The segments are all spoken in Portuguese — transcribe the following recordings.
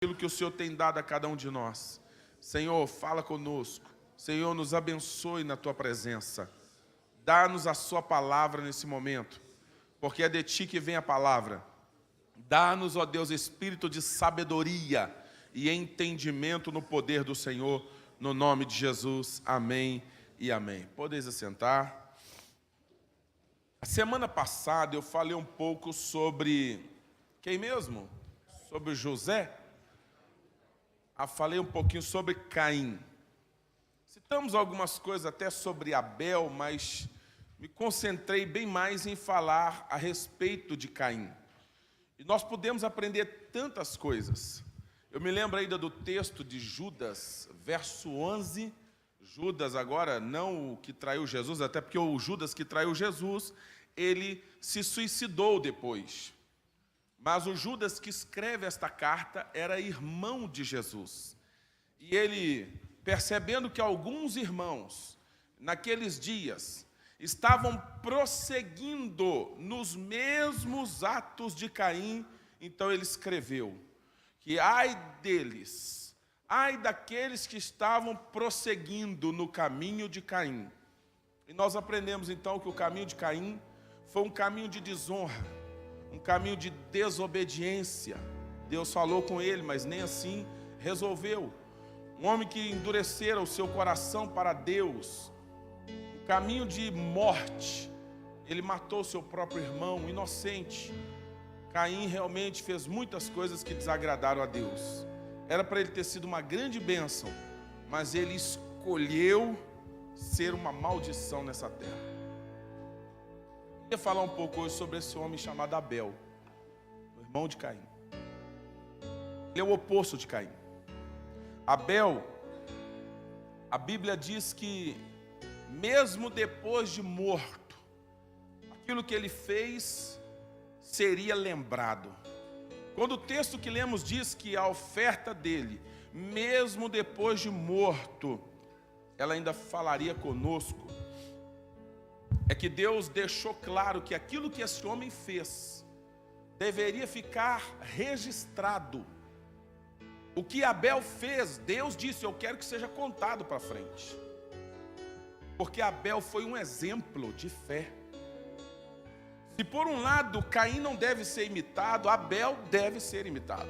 aquilo que o Senhor tem dado a cada um de nós. Senhor, fala conosco. Senhor, nos abençoe na Tua presença. Dá-nos a Sua palavra nesse momento, porque é de Ti que vem a palavra. Dá-nos, ó Deus, espírito de sabedoria e entendimento no poder do Senhor, no nome de Jesus. Amém e amém. Podeis assentar. A semana passada eu falei um pouco sobre quem mesmo? Sobre José. Falei um pouquinho sobre Caim. Citamos algumas coisas até sobre Abel, mas me concentrei bem mais em falar a respeito de Caim. E nós podemos aprender tantas coisas. Eu me lembro ainda do texto de Judas, verso 11. Judas agora, não o que traiu Jesus, até porque o Judas que traiu Jesus, ele se suicidou depois. Mas o Judas que escreve esta carta era irmão de Jesus. E ele, percebendo que alguns irmãos, naqueles dias, estavam prosseguindo nos mesmos atos de Caim, então ele escreveu que ai deles, ai daqueles que estavam prosseguindo no caminho de Caim. E nós aprendemos então que o caminho de Caim foi um caminho de desonra, um caminho de desobediência. Deus falou com ele, mas nem assim resolveu. Um homem que endurecera o seu coração para Deus. Um caminho de morte. Ele matou seu próprio irmão, inocente. Caim realmente fez muitas coisas que desagradaram a Deus. Era para ele ter sido uma grande bênção, mas ele escolheu ser uma maldição nessa terra. Eu queria falar um pouco hoje sobre esse homem chamado Abel, o irmão de Caim. Ele é o oposto de Caim. Abel, a Bíblia diz que mesmo depois de morto, aquilo que ele fez seria lembrado. Quando o texto que lemos diz que a oferta dele, mesmo depois de morto, ela ainda falaria conosco, é que Deus deixou claro que aquilo que esse homem fez deveria ficar registrado. O que Abel fez, Deus disse, eu quero que seja contado para frente. Porque Abel foi um exemplo de fé. Se por um lado Caim não deve ser imitado, Abel deve ser imitado.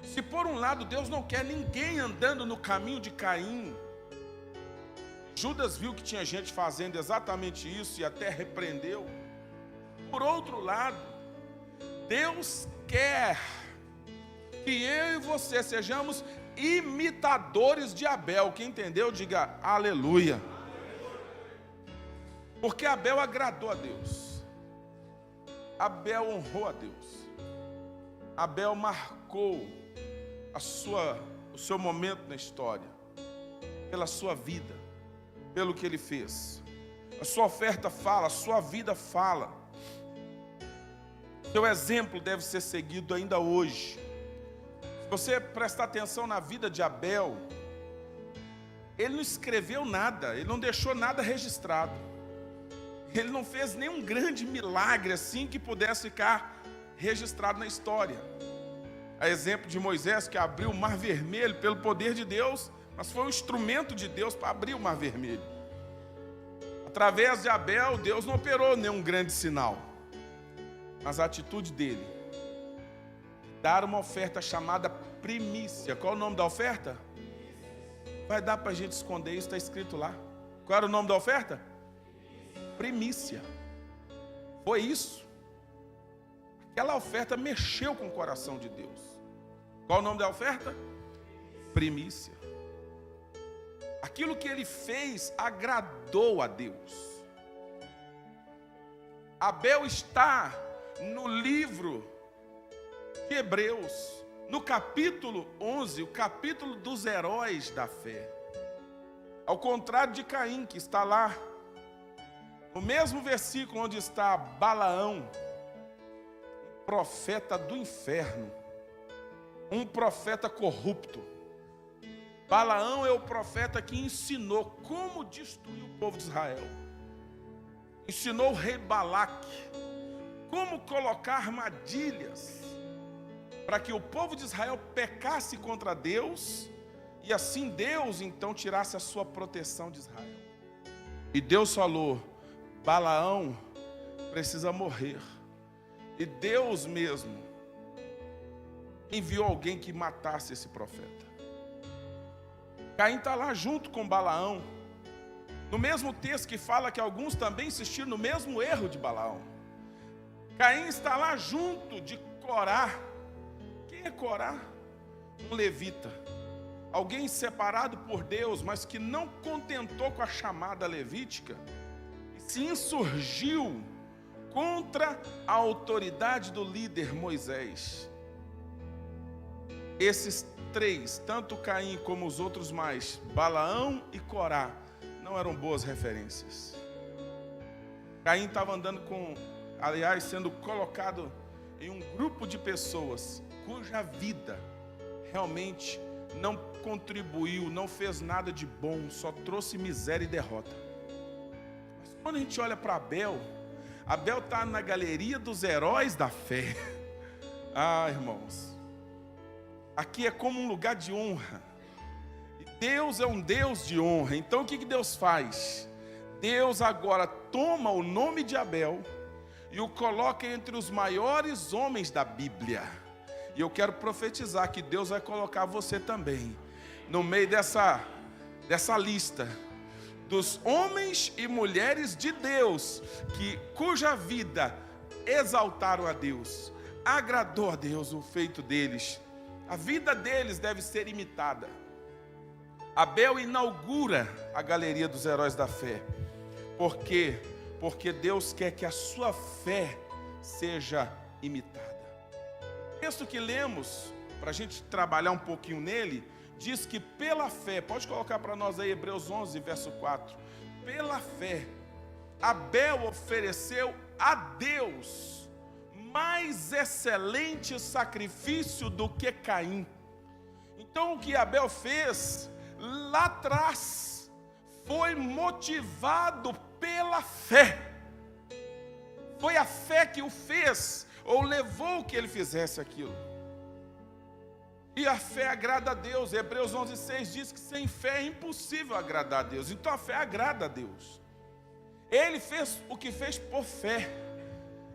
Se por um lado Deus não quer ninguém andando no caminho de Caim, Judas viu que tinha gente fazendo exatamente isso e até repreendeu. Por outro lado, Deus quer que eu e você sejamos imitadores de Abel. Quem entendeu, diga aleluia. Porque Abel agradou a Deus. Abel honrou a Deus. Abel marcou o seu momento na história, pela sua vida, pelo que ele fez. A sua oferta fala, a sua vida fala. Seu exemplo deve ser seguido ainda hoje. Se você prestar atenção na vida de Abel, ele não escreveu nada, ele não deixou nada registrado. Ele não fez nenhum grande milagre assim que pudesse ficar registrado na história. A exemplo de Moisés, que abriu o Mar Vermelho pelo poder de Deus, mas foi um instrumento de Deus para abrir o Mar Vermelho. Através de Abel, Deus não operou nenhum grande sinal. Mas a atitude dele, dar uma oferta chamada primícia. Qual é o nome da oferta? Vai dar para a gente esconder isso, está escrito lá. Qual era o nome da oferta? Primícia. Foi isso. Aquela oferta mexeu com o coração de Deus. Qual é o nome da oferta? Primícia. Aquilo que ele fez agradou a Deus. Abel está no livro de Hebreus, no capítulo 11, o capítulo dos heróis da fé. Ao contrário de Caim, que está lá, no mesmo versículo onde está Balaão, um profeta do inferno, um profeta corrupto. Balaão é o profeta que ensinou como destruir o povo de Israel. Ensinou o rei Balaque como colocar armadilhas para que o povo de Israel pecasse contra Deus, e assim Deus então tirasse a sua proteção de Israel. E Deus falou: Balaão precisa morrer. E Deus mesmo enviou alguém que matasse esse profeta. Caim está lá junto com Balaão, no mesmo texto que fala que alguns também insistiram no mesmo erro de Balaão. Caim está lá junto de Corá. Quem é Corá? Um levita, alguém separado por Deus, mas que não contentou com a chamada levítica e se insurgiu contra a autoridade do líder Moisés. Esses três, tanto Caim como os outros mais, Balaão e Corá, não eram boas referências. Caim estava andando sendo colocado em um grupo de pessoas cuja vida realmente não contribuiu, não fez nada de bom, só trouxe miséria e derrota. Mas quando a gente olha para Abel está na galeria dos heróis da fé. Ah, irmãos, aqui é como um lugar de honra. E Deus é um Deus de honra. Então o que Deus faz? Deus agora toma o nome de Abel e o coloca entre os maiores homens da Bíblia. E eu quero profetizar que Deus vai colocar você também no meio dessa lista dos homens e mulheres de Deus, cuja vida exaltaram a Deus, agradou a Deus o feito deles. A vida deles deve ser imitada. Abel inaugura a galeria dos heróis da fé. Por quê? Porque Deus quer que a sua fé seja imitada. O texto que lemos, para a gente trabalhar um pouquinho nele, diz que pela fé, pode colocar para nós aí Hebreus 11, verso 4. Pela fé, Abel ofereceu a Deus mais excelente sacrifício do que Caim. Então o que Abel fez lá atrás foi motivado pela fé. Foi a fé que o fez, ou levou que ele fizesse aquilo. E a fé agrada a Deus. Hebreus 11:6 diz que sem fé é impossível agradar a Deus. Então a fé agrada a Deus. Ele fez o que fez por fé.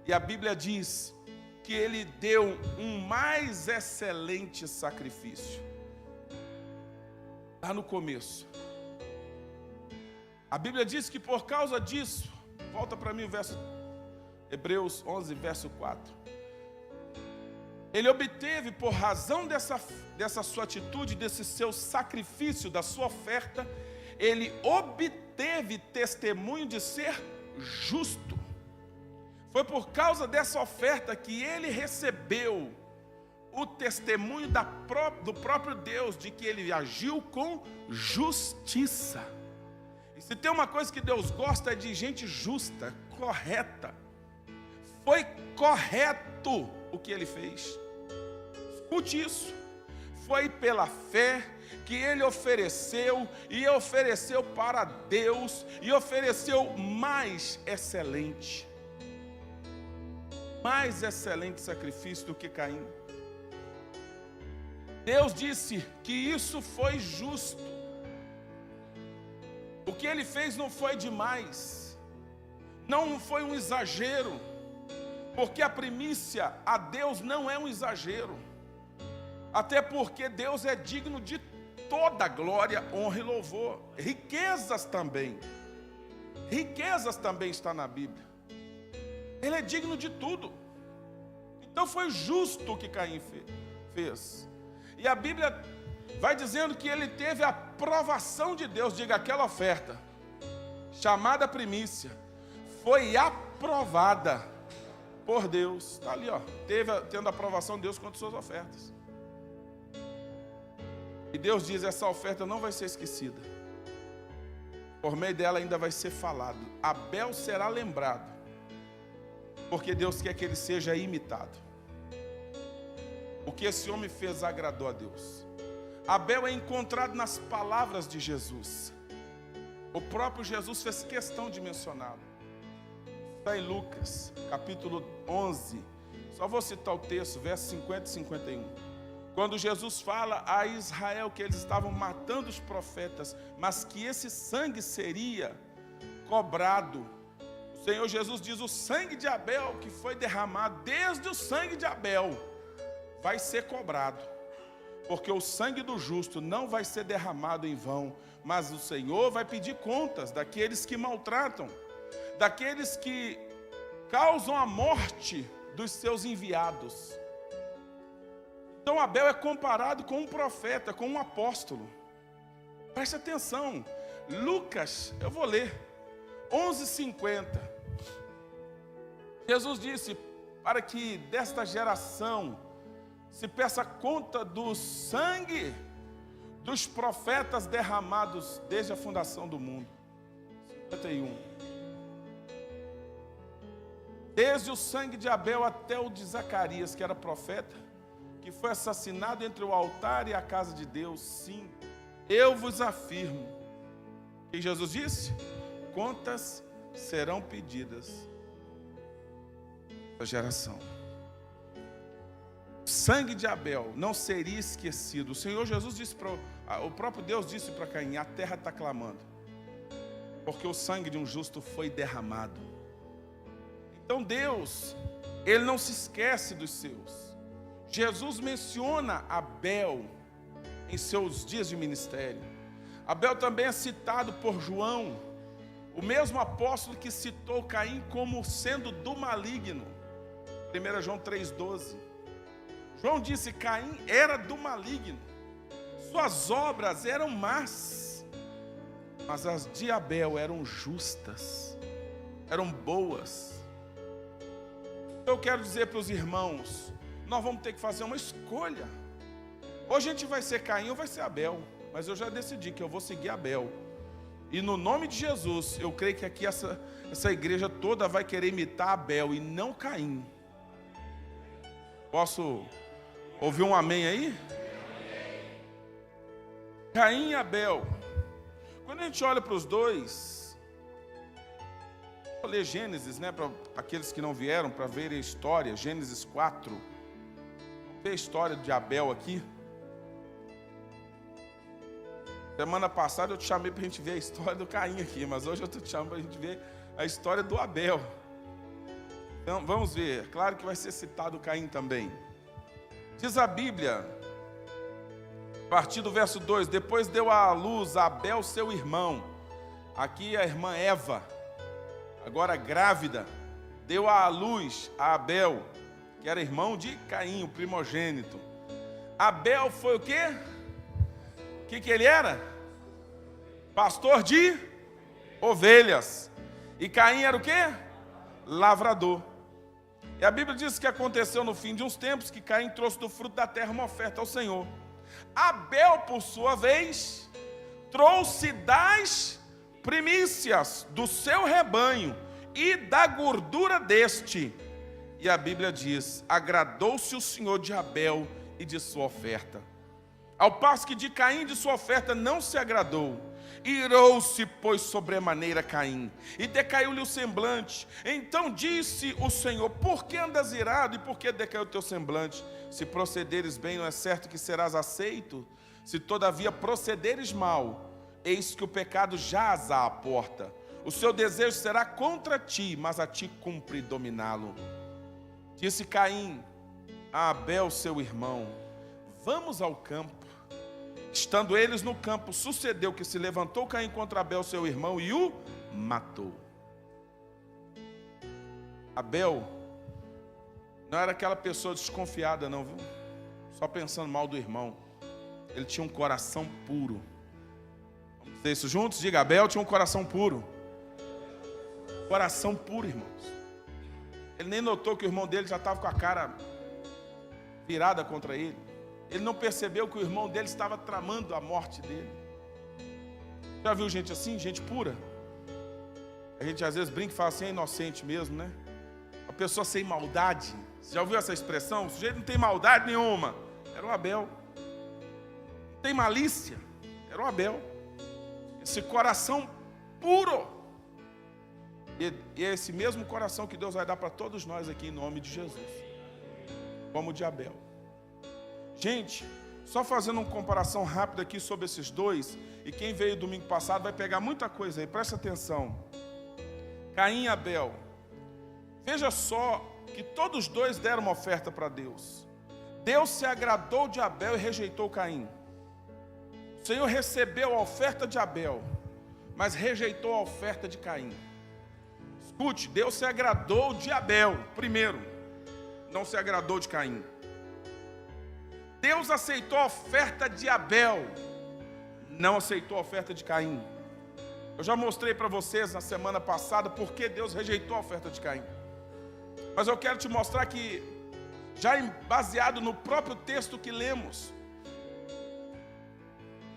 E a Bíblia diz que ele deu um mais excelente sacrifício. Lá no começo. A Bíblia diz que por causa disso, volta para mim o verso, Hebreus 11, verso 4. Ele obteve, por razão dessa sua atitude, desse seu sacrifício, da sua oferta, ele obteve testemunho de ser justo. Foi por causa dessa oferta que ele recebeu o testemunho do próprio Deus, de que ele agiu com justiça. E se tem uma coisa que Deus gosta é de gente justa, correta. Foi correto o que ele fez. Escute isso. Foi pela fé que ele ofereceu, e ofereceu para Deus, e ofereceu mais excelente sacrifício do que Caim. Deus disse que isso foi justo. O que ele fez não foi demais, não foi um exagero, porque a primícia a Deus não é um exagero, até porque Deus é digno de toda glória, honra e louvor. Riquezas também está na Bíblia. Ele é digno de tudo. Então foi justo o que Caim fez. E a Bíblia vai dizendo que ele teve a aprovação de Deus. Diga, aquela oferta, chamada primícia, foi aprovada por Deus. Está ali, ó, tendo a aprovação de Deus quanto suas ofertas. E Deus diz, essa oferta não vai ser esquecida. Por meio dela ainda vai ser falado. Abel será lembrado, porque Deus quer que ele seja imitado. O que esse homem fez agradou a Deus. Abel é encontrado nas palavras de Jesus. O próprio Jesus fez questão de mencioná-lo. Está em Lucas, capítulo 11, Só vou citar o texto, versos 50 e 51. Quando Jesus fala a Israel que eles estavam matando os profetas, mas que esse sangue seria cobrado. O Senhor Jesus diz: o sangue de Abel que foi derramado, desde o sangue de Abel, vai ser cobrado. Porque o sangue do justo não vai ser derramado em vão, mas o Senhor vai pedir contas daqueles que maltratam, daqueles que causam a morte dos seus enviados. Então Abel é comparado com um profeta, com um apóstolo. Preste atenção, Lucas, eu vou ler, 11:50. Jesus disse: para que desta geração se peça conta do sangue dos profetas derramados desde a fundação do mundo. 51. Desde o sangue de Abel até o de Zacarias, que era profeta, que foi assassinado entre o altar e a casa de Deus, sim, eu vos afirmo. E Jesus disse: contas serão pedidas da geração. O sangue de Abel não seria esquecido. O Senhor Jesus disse o próprio Deus disse para Caim: a terra está clamando, porque o sangue de um justo foi derramado. Então Deus, Ele não se esquece dos seus. Jesus menciona Abel em seus dias de ministério. Abel também é citado por João, o mesmo apóstolo que citou Caim como sendo do maligno. 1 João 3,12. João disse: Caim era do maligno, suas obras eram más, mas as de Abel eram justas, eram boas. Então eu quero dizer para os irmãos, nós vamos ter que fazer uma escolha. Ou a gente vai ser Caim ou vai ser Abel, mas eu já decidi que eu vou seguir Abel. E no nome de Jesus, eu creio que aqui essa igreja toda vai querer imitar Abel e não Caim. Posso ouvir um amém aí? Caim e Abel. Quando a gente olha para os dois, vou ler Gênesis, né, para aqueles que não vieram para ver a história, Gênesis 4. Vamos ver a história de Abel aqui. Semana passada eu te chamei para a gente ver a história do Caim aqui, mas hoje eu te chamo para a gente ver a história do Abel. Então vamos ver, claro que vai ser citado o Caim também. Diz a Bíblia, a partir do verso 2: depois deu à luz a Abel seu irmão. Aqui a irmã Eva, agora grávida, deu à luz a Abel, que era irmão de Caim, o primogênito. Abel foi o quê? O que ele era? Pastor de ovelhas. E Caim era o quê? Lavrador. E a Bíblia diz que aconteceu no fim de uns tempos que Caim trouxe do fruto da terra uma oferta ao Senhor. Abel, por sua vez, trouxe das primícias do seu rebanho e da gordura deste. E a Bíblia diz: agradou-se o Senhor de Abel e de sua oferta, ao passo que de Caim de sua oferta não se agradou. Irou-se, pois, sobremaneira Caim, e decaiu-lhe o semblante. Então disse o Senhor: por que andas irado, e por que decaiu o teu semblante? Se procederes bem, não é certo que serás aceito? Se todavia procederes mal, eis que o pecado jaz à porta. O seu desejo será contra ti, mas a ti cumpre dominá-lo. Disse Caim a Abel seu irmão: vamos ao campo. Estando eles no campo, sucedeu que se levantou Caim contra Abel seu irmão e o matou. Abel não era aquela pessoa desconfiada não, viu? Só pensando mal do irmão. Ele tinha um coração puro. Vamos dizer isso juntos? Diga: Abel tinha um coração puro. Coração puro, irmãos. Ele nem notou que o irmão dele já estava com a cara virada contra ele. Ele não percebeu que o irmão dele estava tramando a morte dele. Já viu gente assim? Gente pura? A gente às vezes brinca e fala assim: é inocente mesmo, né? A pessoa sem maldade. Você já ouviu essa expressão? O sujeito não tem maldade nenhuma. Era o Abel. Não tem malícia. Era o Abel. Esse coração puro. E é esse mesmo coração que Deus vai dar para todos nós aqui em nome de Jesus. como o de Abel. Gente, só fazendo uma comparação rápida aqui sobre esses dois, e quem veio domingo passado vai pegar muita coisa aí, presta atenção. Caim e Abel. Veja só que todos os dois deram uma oferta para Deus. Deus se agradou de Abel e rejeitou Caim. O Senhor recebeu a oferta de Abel, mas rejeitou a oferta de Caim. Escute, Deus se agradou de Abel primeiro, não se agradou de Caim. Deus aceitou a oferta de Abel, não aceitou a oferta de Caim. Eu já mostrei para vocês na semana passada por que Deus rejeitou a oferta de Caim. Mas eu quero te mostrar que, já baseado no próprio texto que lemos,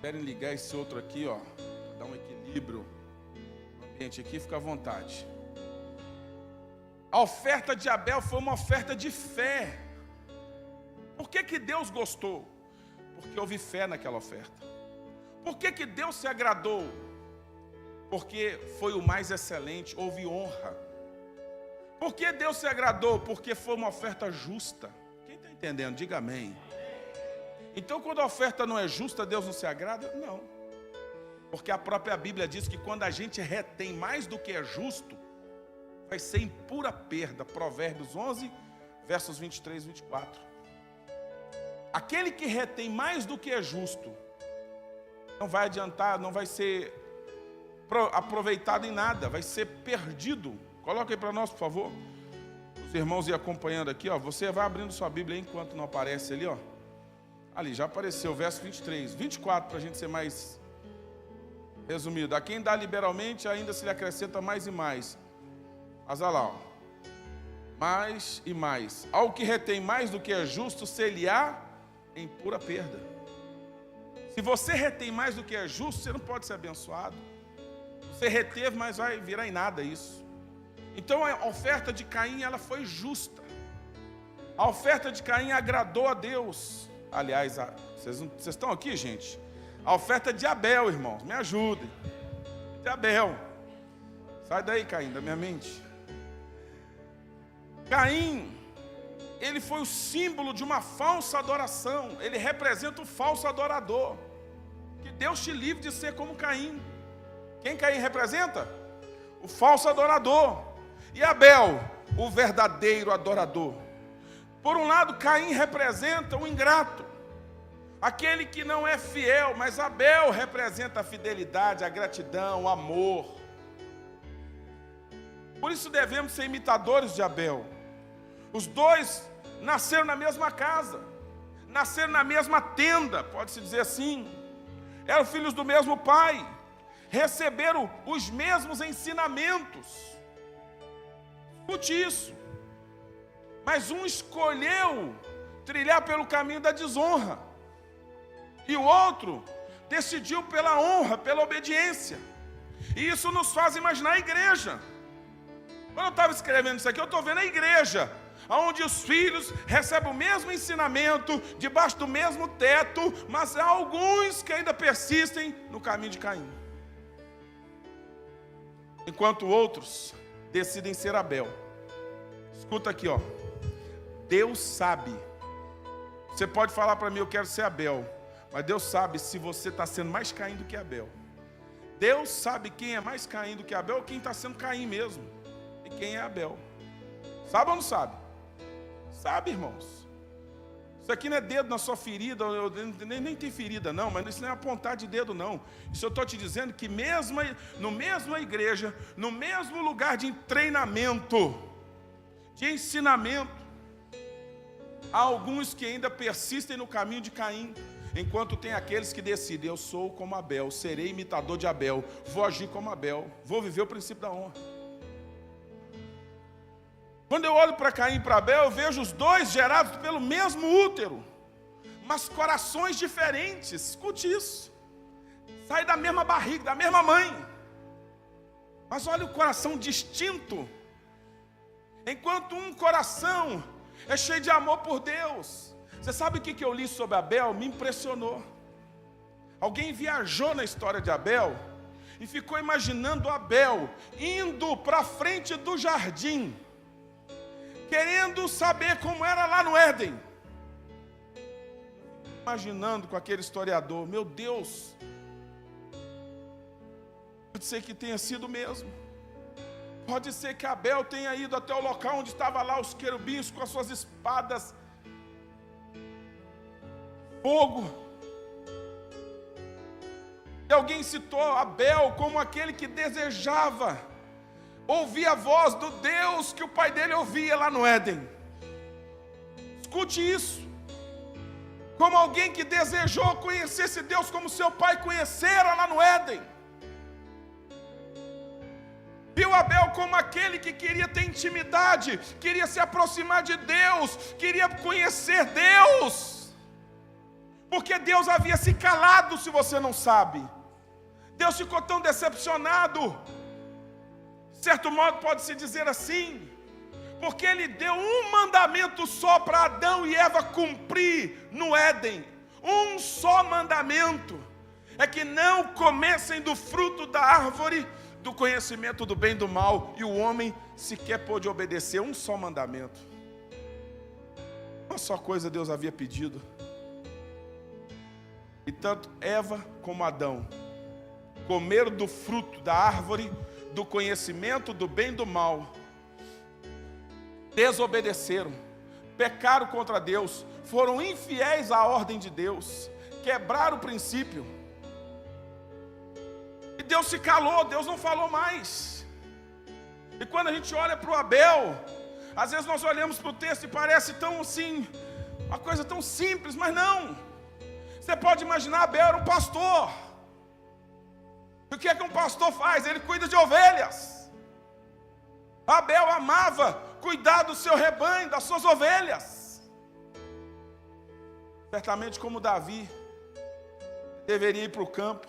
querem ligar esse outro aqui, ó, dar um equilíbrio no ambiente aqui, fica à vontade. A oferta de Abel foi uma oferta de fé. Por que Deus gostou? Porque houve fé naquela oferta. Por que Deus se agradou? Porque foi o mais excelente, houve honra. Por que Deus se agradou? Porque foi uma oferta justa. Quem está entendendo? Diga amém. Então, quando a oferta não é justa, Deus não se agrada? Não. Porque a própria Bíblia diz que quando a gente retém mais do que é justo, vai ser em pura perda. Provérbios 11, versos 23 e 24. Aquele que retém mais do que é justo, não vai adiantar, não vai ser aproveitado em nada, vai ser perdido. Coloca aí para nós, por favor. Os irmãos iam acompanhando aqui, ó. Você vai abrindo sua Bíblia aí, enquanto não aparece ali, ó. Ali, já apareceu, verso 23. 24, para a gente ser mais resumido. A quem dá liberalmente, ainda se lhe acrescenta mais e mais. Mas olha lá, ó. Mais e mais. Ao que retém mais do que é justo, se-lhe-á em pura perda. Se você retém mais do que é justo, você não pode ser abençoado. Você reteve, mas vai virar em nada isso. Então a oferta de Caim, ela foi justa. A oferta de Caim agradou a Deus. Aliás, vocês estão aqui, gente? A oferta de Abel, irmãos, me ajudem. De Abel. Sai daí, Caim, da minha mente. Caim, ele foi o símbolo de uma falsa adoração. Ele representa o falso adorador. Que Deus te livre de ser como Caim. Quem Caim representa? O falso adorador. E Abel, o verdadeiro adorador. Por um lado, Caim representa o ingrato, aquele que não é fiel, mas Abel representa a fidelidade, a gratidão, o amor. Por isso devemos ser imitadores de Abel. Os dois nasceram na mesma casa, nasceram na mesma tenda, pode-se dizer assim. Eram filhos do mesmo pai, receberam os mesmos ensinamentos. Escute isso. Mas um escolheu trilhar pelo caminho da desonra, e o outro decidiu pela honra, pela obediência. E isso nos faz imaginar a igreja. Quando eu estava escrevendo isso aqui, eu estou vendo a igreja, onde os filhos recebem o mesmo ensinamento, debaixo do mesmo teto, mas há alguns que ainda persistem no caminho de Caim, enquanto outros decidem ser Abel. Escuta aqui, ó. Deus sabe. Você pode falar para mim, eu quero ser Abel, mas Deus sabe se você está sendo mais Caim do que Abel. Deus sabe quem é mais Caim do que Abel, ou quem está sendo Caim mesmo, e quem é Abel. Sabe ou não sabe? Sabe, irmãos. Isso aqui não é dedo na sua ferida, nem tem ferida não, mas isso não é apontar de dedo não. Isso eu estou te dizendo que mesmo no mesma igreja, no mesmo lugar de treinamento, de ensinamento, há alguns que ainda persistem no caminho de Caim, enquanto tem aqueles que decidem, eu sou como Abel, serei imitador de Abel, vou agir como Abel, vou viver o princípio da honra. Quando eu olho para Caim e para Abel, eu vejo os dois gerados pelo mesmo útero, mas corações diferentes. Escute isso. Sai da mesma barriga, da mesma mãe, mas olha o coração distinto. Enquanto um coração é cheio de amor por Deus. Você sabe o que eu li sobre Abel? Me impressionou. Alguém viajou na história de Abel e ficou imaginando Abel indo para a frente do jardim, querendo saber como era lá no Éden. imaginando com aquele historiador, meu Deus, pode ser que tenha sido mesmo. Pode ser que Abel tenha ido até o local onde estavam lá os querubins com as suas espadas, fogo. E alguém citou Abel como aquele que desejava ouvir a voz do Deus que o pai dele ouvia lá no Éden. Escute isso. Como alguém que desejou conhecer esse Deus como seu pai conhecera lá no Éden. Viu Abel como aquele que queria ter intimidade, queria se aproximar de Deus, queria conhecer Deus. Porque Deus havia se calado, se você não sabe. Deus ficou tão decepcionado. De certo modo pode-se dizer assim, porque Ele deu um mandamento só para Adão e Eva cumprir no Éden. Um só mandamento, é que não comessem do fruto da árvore do conhecimento do bem e do mal, e o homem sequer pôde obedecer um só mandamento. Uma só coisa Deus havia pedido. E tanto Eva como Adão comeram do fruto da árvore do conhecimento do bem e do mal, desobedeceram, pecaram contra Deus, foram infiéis à ordem de Deus, quebraram o princípio. E Deus se calou, Deus não falou mais. E quando a gente olha para o Abel, às vezes nós olhamos para o texto e parece tão assim, uma coisa tão simples, mas não. Você pode imaginar, Abel era um pastor. E o que é que um pastor faz? Ele cuida de ovelhas. Abel amava cuidar do seu rebanho, das suas ovelhas. Certamente como Davi deveria ir para o campo.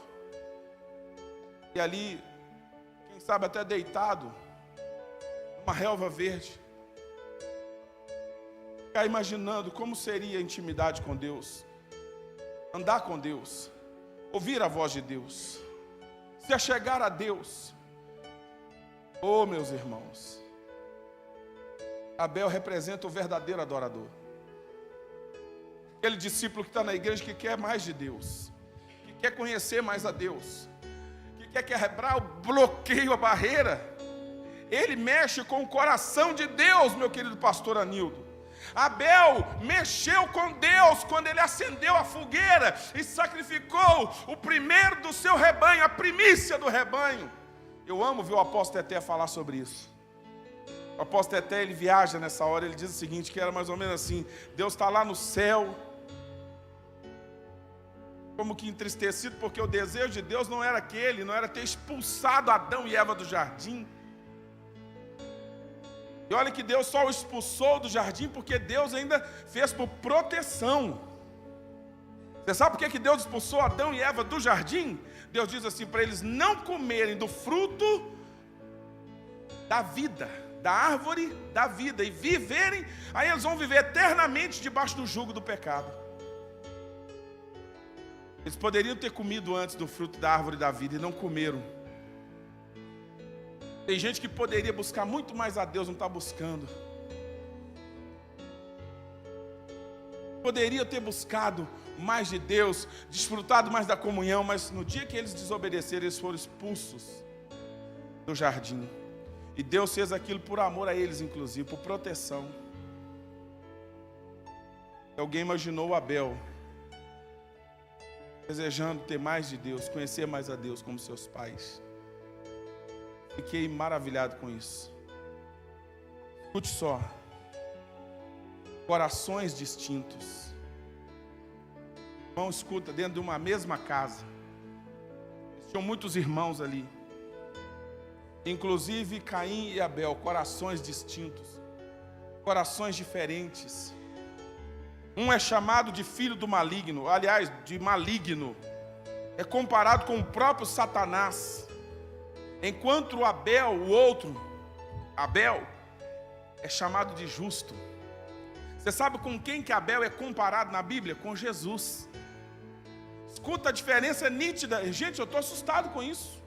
E ali, quem sabe até deitado, numa relva verde, ficar imaginando como seria a intimidade com Deus, andar com Deus, ouvir a voz de Deus, se achegar a Deus. Oh, meus irmãos, Abel representa o verdadeiro adorador, aquele discípulo que está na igreja que quer mais de Deus, que quer conhecer mais a Deus, quer quebrar o bloqueio, a barreira. Ele mexe com o coração de Deus, meu querido pastor Anildo. Abel mexeu com Deus quando ele acendeu a fogueira e sacrificou o primeiro do seu rebanho, a primícia do rebanho. Eu amo ver o apóstolo Eté falar sobre isso. O apóstolo Eté, ele viaja nessa hora, ele diz o seguinte, que era mais ou menos assim: Deus está lá no céu, como que entristecido, porque o desejo de Deus não era aquele, não era ter expulsado Adão e Eva do jardim. E olha que Deus só o expulsou do jardim porque Deus ainda fez por proteção. Você sabe por que Deus expulsou Adão e Eva do jardim? Deus diz assim, para eles não comerem do fruto da vida, da árvore da vida, e viverem, aí eles vão viver eternamente debaixo do jugo do pecado. Eles poderiam ter comido antes do fruto da árvore da vida e não comeram. Tem gente que poderia buscar muito mais a Deus, não está buscando. Poderia ter buscado mais de Deus, desfrutado mais da comunhão, mas no dia que eles desobedeceram, eles foram expulsos do jardim. E Deus fez aquilo por amor a eles, inclusive, por proteção. Alguém imaginou Abel desejando ter mais de Deus, conhecer mais a Deus como seus pais. Fiquei maravilhado com isso. Escute só. Corações distintos. Irmão, escuta, dentro de uma mesma casa. Tinham muitos irmãos ali. Inclusive Caim e Abel, corações distintos. Corações diferentes. Um é chamado de filho do maligno, aliás, de maligno. É comparado com o próprio Satanás. Enquanto o Abel, o outro, Abel, é chamado de justo. Você sabe com quem que Abel é comparado na Bíblia? Com Jesus. Escuta a diferença nítida. Gente, eu estou assustado com isso.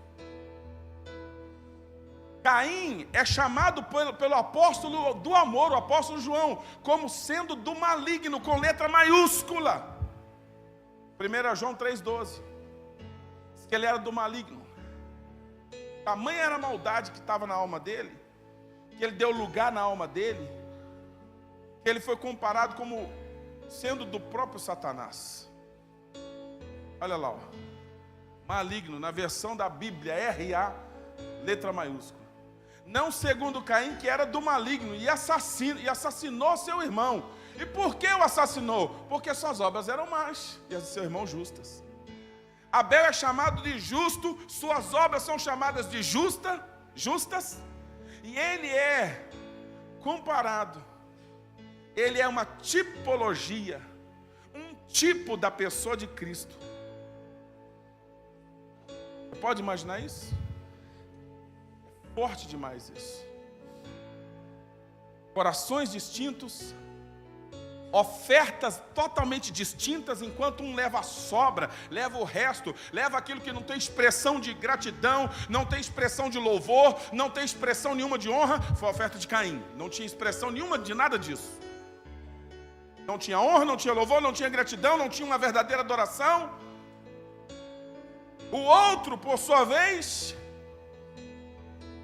Caim é chamado pelo apóstolo do amor, o apóstolo João, como sendo do maligno, com letra maiúscula. 1 João 3,12. Diz que ele era do maligno. Tamanha era a maldade que estava na alma dele, que ele deu lugar na alma dele, que ele foi comparado como sendo do próprio Satanás. Olha lá, ó. Maligno, na versão da Bíblia, R.A., letra maiúscula. Não segundo Caim, que era do maligno, e assassinou seu irmão. E por que o assassinou? Porque suas obras eram más, e as de seu irmão justas. Abel é chamado de justo, suas obras são chamadas de justas, e ele é comparado, ele é uma tipologia, um tipo da pessoa de Cristo. Você pode imaginar isso? É forte demais isso. Corações distintos, ofertas totalmente distintas, enquanto um leva a sobra, leva o resto, leva aquilo que não tem expressão de gratidão, não tem expressão de louvor, não tem expressão nenhuma de honra. Foi a oferta de Caim, não tinha expressão nenhuma de nada disso. Não tinha honra, não tinha louvor, não tinha gratidão, não tinha uma verdadeira adoração. O outro, por sua vez,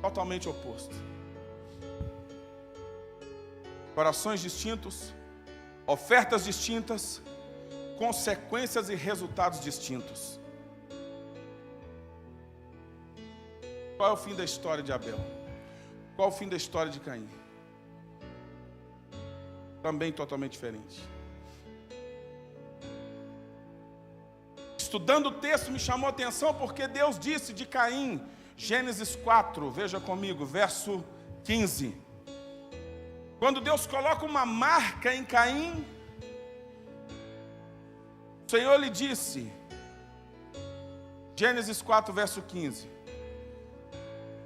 totalmente oposto. Corações distintos, ofertas distintas, consequências e resultados distintos. Qual é o fim da história de Abel? Qual é o fim da história de Caim? Também totalmente diferente. Estudando o texto me chamou a atenção porque Deus disse de Caim, Gênesis 4, veja comigo, verso 15. Quando Deus coloca uma marca em Caim, o Senhor lhe disse, Gênesis 4, verso 15.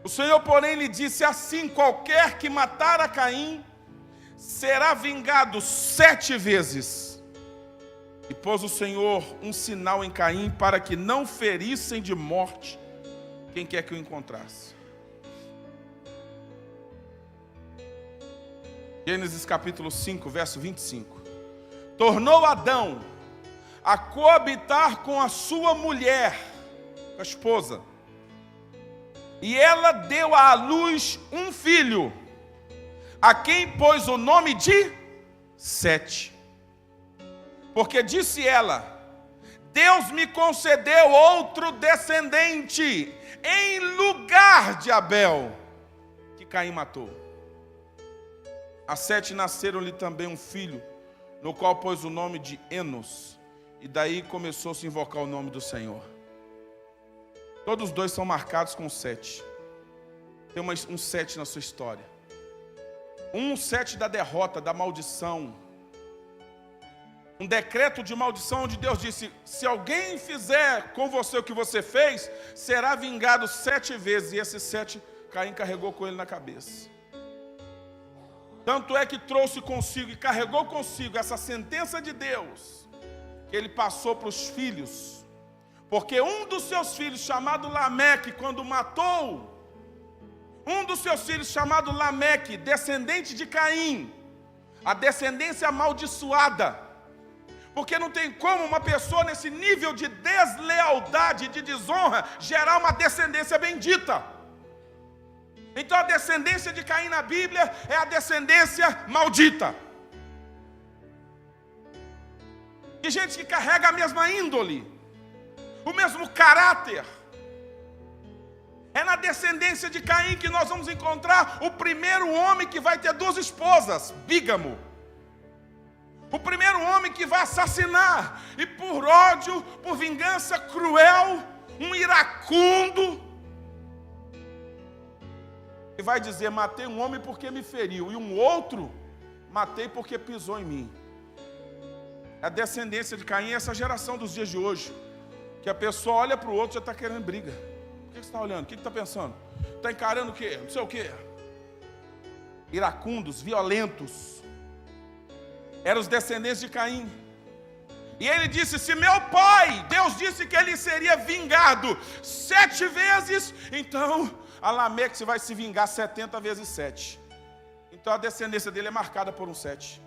O Senhor, porém, lhe disse assim: qualquer que matar a Caim será vingado 7 vezes. E pôs o Senhor um sinal em Caim para que não ferissem de morte quem quer que o encontrasse. Gênesis capítulo 5, verso 25. Tornou Adão a coabitar com a sua mulher, a esposa, e ela deu à luz um filho, a quem pôs o nome de Sete. Porque disse ela: Deus me concedeu outro descendente, em lugar de Abel, que Caim matou. A Sete nasceram-lhe também um filho, no qual pôs o nome de Enos, e daí começou a se invocar o nome do Senhor. Todos os dois são marcados com 7. Tem um 7 na sua história. Um 7 da derrota, da maldição. Um decreto de maldição onde Deus disse: se alguém fizer com você o que você fez, será vingado 7 vezes. E esse 7 Caim carregou com ele na cabeça. Tanto é que trouxe consigo e carregou consigo essa sentença de Deus, que ele passou para os filhos. Porque um dos seus filhos, chamado Lameque, quando matou, um dos seus filhos, chamado Lameque, descendente de Caim, a descendência amaldiçoada. Porque não tem como uma pessoa nesse nível de deslealdade, de desonra, gerar uma descendência bendita. Então a descendência de Caim na Bíblia é a descendência maldita. De gente que carrega a mesma índole, o mesmo caráter. É na descendência de Caim que nós vamos encontrar o primeiro homem que vai ter 2 esposas, bígamo. O primeiro homem que vai assassinar, e por ódio, por vingança cruel, um iracundo, e vai dizer: matei um homem porque me feriu, e um outro, matei porque pisou em mim. A descendência de Caim é essa geração dos dias de hoje, que a pessoa olha para o outro e já está querendo briga. Por que você está olhando? O que está pensando? Está encarando o quê? Não sei o quê. Iracundos, violentos. Eram os descendentes de Caim. E ele disse: se meu pai, Deus disse que ele seria vingado 7 vezes, então a Lameque vai se vingar 70 vezes 7. Então a descendência dele é marcada por um 7.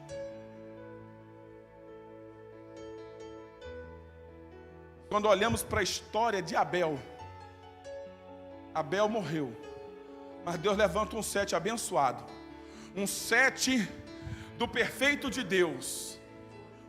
Quando olhamos para a história de Abel, Abel morreu, mas Deus levanta um Sete abençoado, um Sete do perfeito de Deus,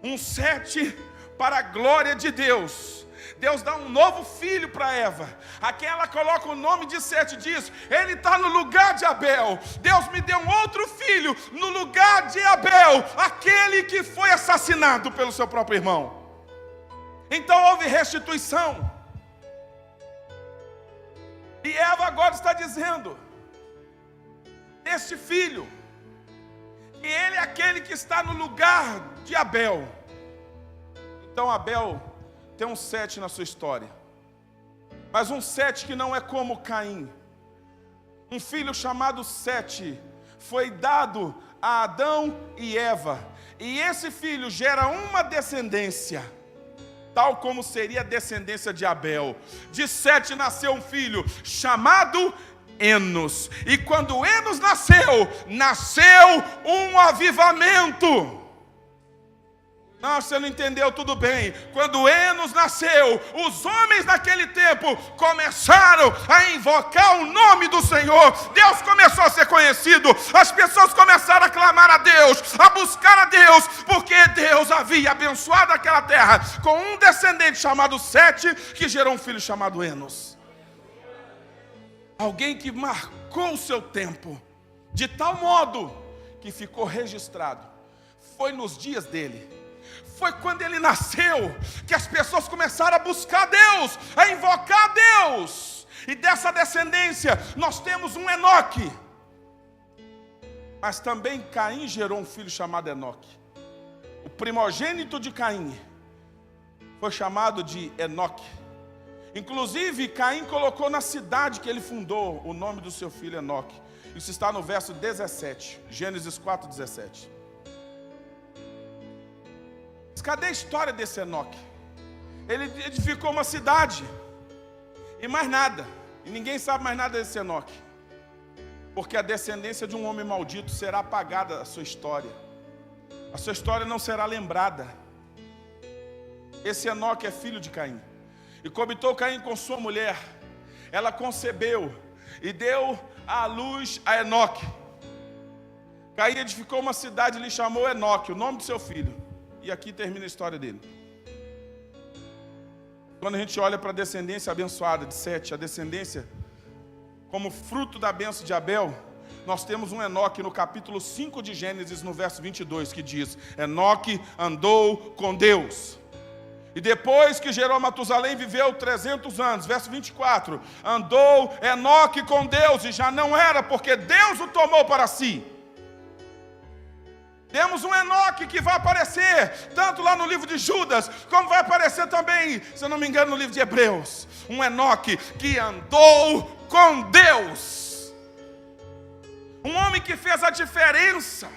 um Sete para a glória de Deus. Deus dá um novo filho para Eva. Aqui ela coloca o nome de Sete, diz: ele está no lugar de Abel. Deus me deu um outro filho no lugar de Abel, aquele que foi assassinado pelo seu próprio irmão. Então houve restituição. E Eva agora está dizendo: este filho, que ele é aquele que está no lugar de Abel. Então Abel tem um Sete na sua história, mas um Sete que não é como Caim. Um filho chamado Sete foi dado a Adão e Eva, e esse filho gera uma descendência, tal como seria a descendência de Abel. De Sete nasceu um filho chamado Enos, e quando Enos nasceu um avivamento. Não, você não entendeu, tudo bem. Quando Enos nasceu, os homens naquele tempo começaram a invocar o nome do Senhor. Deus começou a ser conhecido. As pessoas começaram a clamar a Deus, a buscar a Deus, porque Deus havia abençoado aquela terra com um descendente chamado Sete, que gerou um filho chamado Enos. Alguém que marcou o seu tempo, de tal modo que ficou registrado. Foi nos dias dele. Foi quando ele nasceu que as pessoas começaram a buscar Deus, a invocar Deus. E dessa descendência nós temos um Enoque. Mas também Caim gerou um filho chamado Enoque. O primogênito de Caim foi chamado de Enoque. Inclusive Caim colocou na cidade que ele fundou o nome do seu filho Enoque. Isso está no verso 17, Gênesis 4:17. Cadê a história desse Enoque? Ele edificou uma cidade e mais nada, e ninguém sabe mais nada desse Enoque, porque a descendência de um homem maldito será apagada. A sua história não será lembrada. Esse Enoque é filho de Caim, e coabitou Caim com sua mulher. Ela concebeu e deu à luz a Enoque. Caim edificou uma cidade e lhe chamou Enoque, o nome do seu filho. E aqui termina a história dele. Quando a gente olha para a descendência abençoada de Sete, a descendência como fruto da bênção de Abel, nós temos um Enoque no capítulo 5 de Gênesis, no verso 22, que diz: Enoque andou com Deus. E depois que gerou Matusalém, viveu 300 anos. Verso 24, andou Enoque com Deus, e já não era, porque Deus o tomou para si. Temos um Enoque que vai aparecer tanto lá no livro de Judas, como vai aparecer também, se eu não me engano, no livro de Hebreus. Um Enoque que andou com Deus. Um homem que fez a diferença.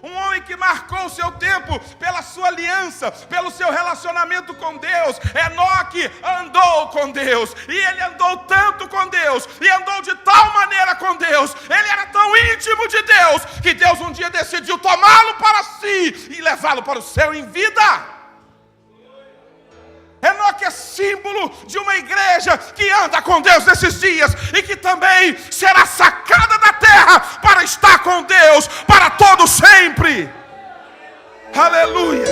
Um homem que marcou o seu tempo pela sua aliança, pelo seu relacionamento com Deus. Enoque andou com Deus, e ele andou tanto com Deus, e andou de tal maneira com Deus, ele era tão íntimo de Deus, que Deus um dia decidiu tomá-lo para si e levá-lo para o céu em vida. Enoque é símbolo de uma igreja que anda com Deus nesses dias, e que também será sacada da terra para estar com Deus para todo sempre. Aleluia.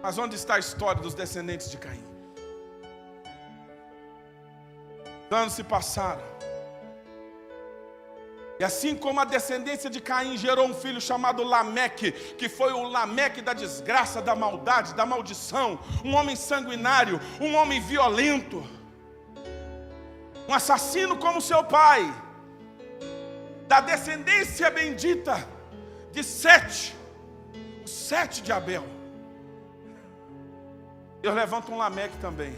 Mas onde está a história dos descendentes de Caim? Anos se passaram, e assim como a descendência de Caim gerou um filho chamado Lameque, que foi o Lameque da desgraça, da maldade, da maldição, um homem sanguinário, um homem violento, um assassino como seu pai. Da descendência bendita de Sete, o Sete de Abel, Deus levanta um Lameque também.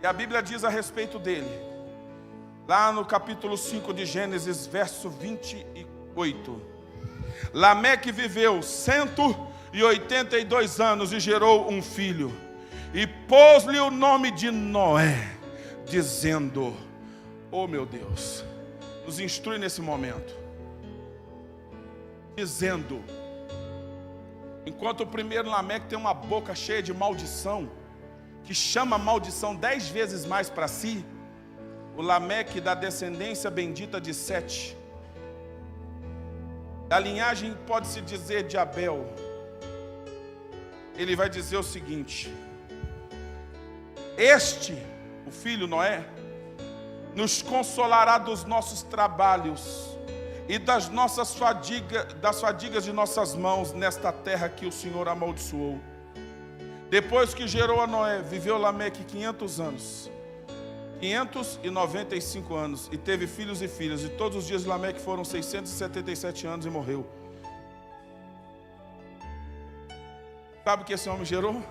E a Bíblia diz a respeito dele, lá no capítulo 5 de Gênesis, verso 28. Lameque viveu 182 anos e gerou um filho, e pôs-lhe o nome de Noé, dizendo: oh meu Deus, nos instrui nesse momento, dizendo: Enquanto o primeiro Lameque tem uma boca cheia de maldição, que chama a maldição 10 vezes mais para si, o Lameque da descendência bendita de Sete, da linhagem, pode-se dizer, de Abel, ele vai dizer o seguinte: este, o filho Noé, nos consolará dos nossos trabalhos e das fadigas de nossas mãos nesta terra que o Senhor amaldiçoou. Depois que gerou a Noé, viveu Lameque 500 anos, 595 anos, e teve filhos e filhas, e todos os dias de Lameque foram 677 anos e morreu. Sabe o que esse homem gerou?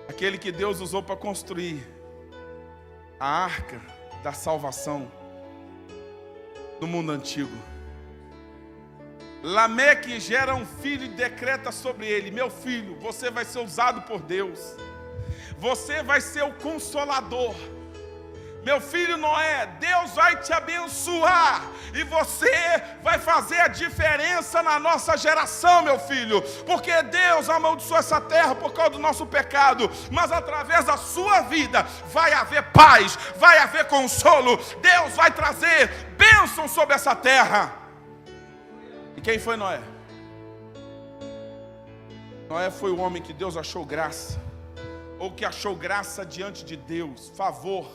Aquele que Deus usou para construir a arca da salvação no mundo antigo. Lameque gera um filho e decreta sobre ele: meu filho, você vai ser usado por Deus, você vai ser o consolador. Meu filho Noé, Deus vai te abençoar, e você vai fazer a diferença na nossa geração, meu filho, porque Deus amaldiçoou essa terra por causa do nosso pecado, mas através da sua vida vai haver paz, vai haver consolo, Deus vai trazer bênção sobre essa terra. E quem foi Noé? Noé foi o homem que Deus achou graça, ou que achou graça diante de Deus, favor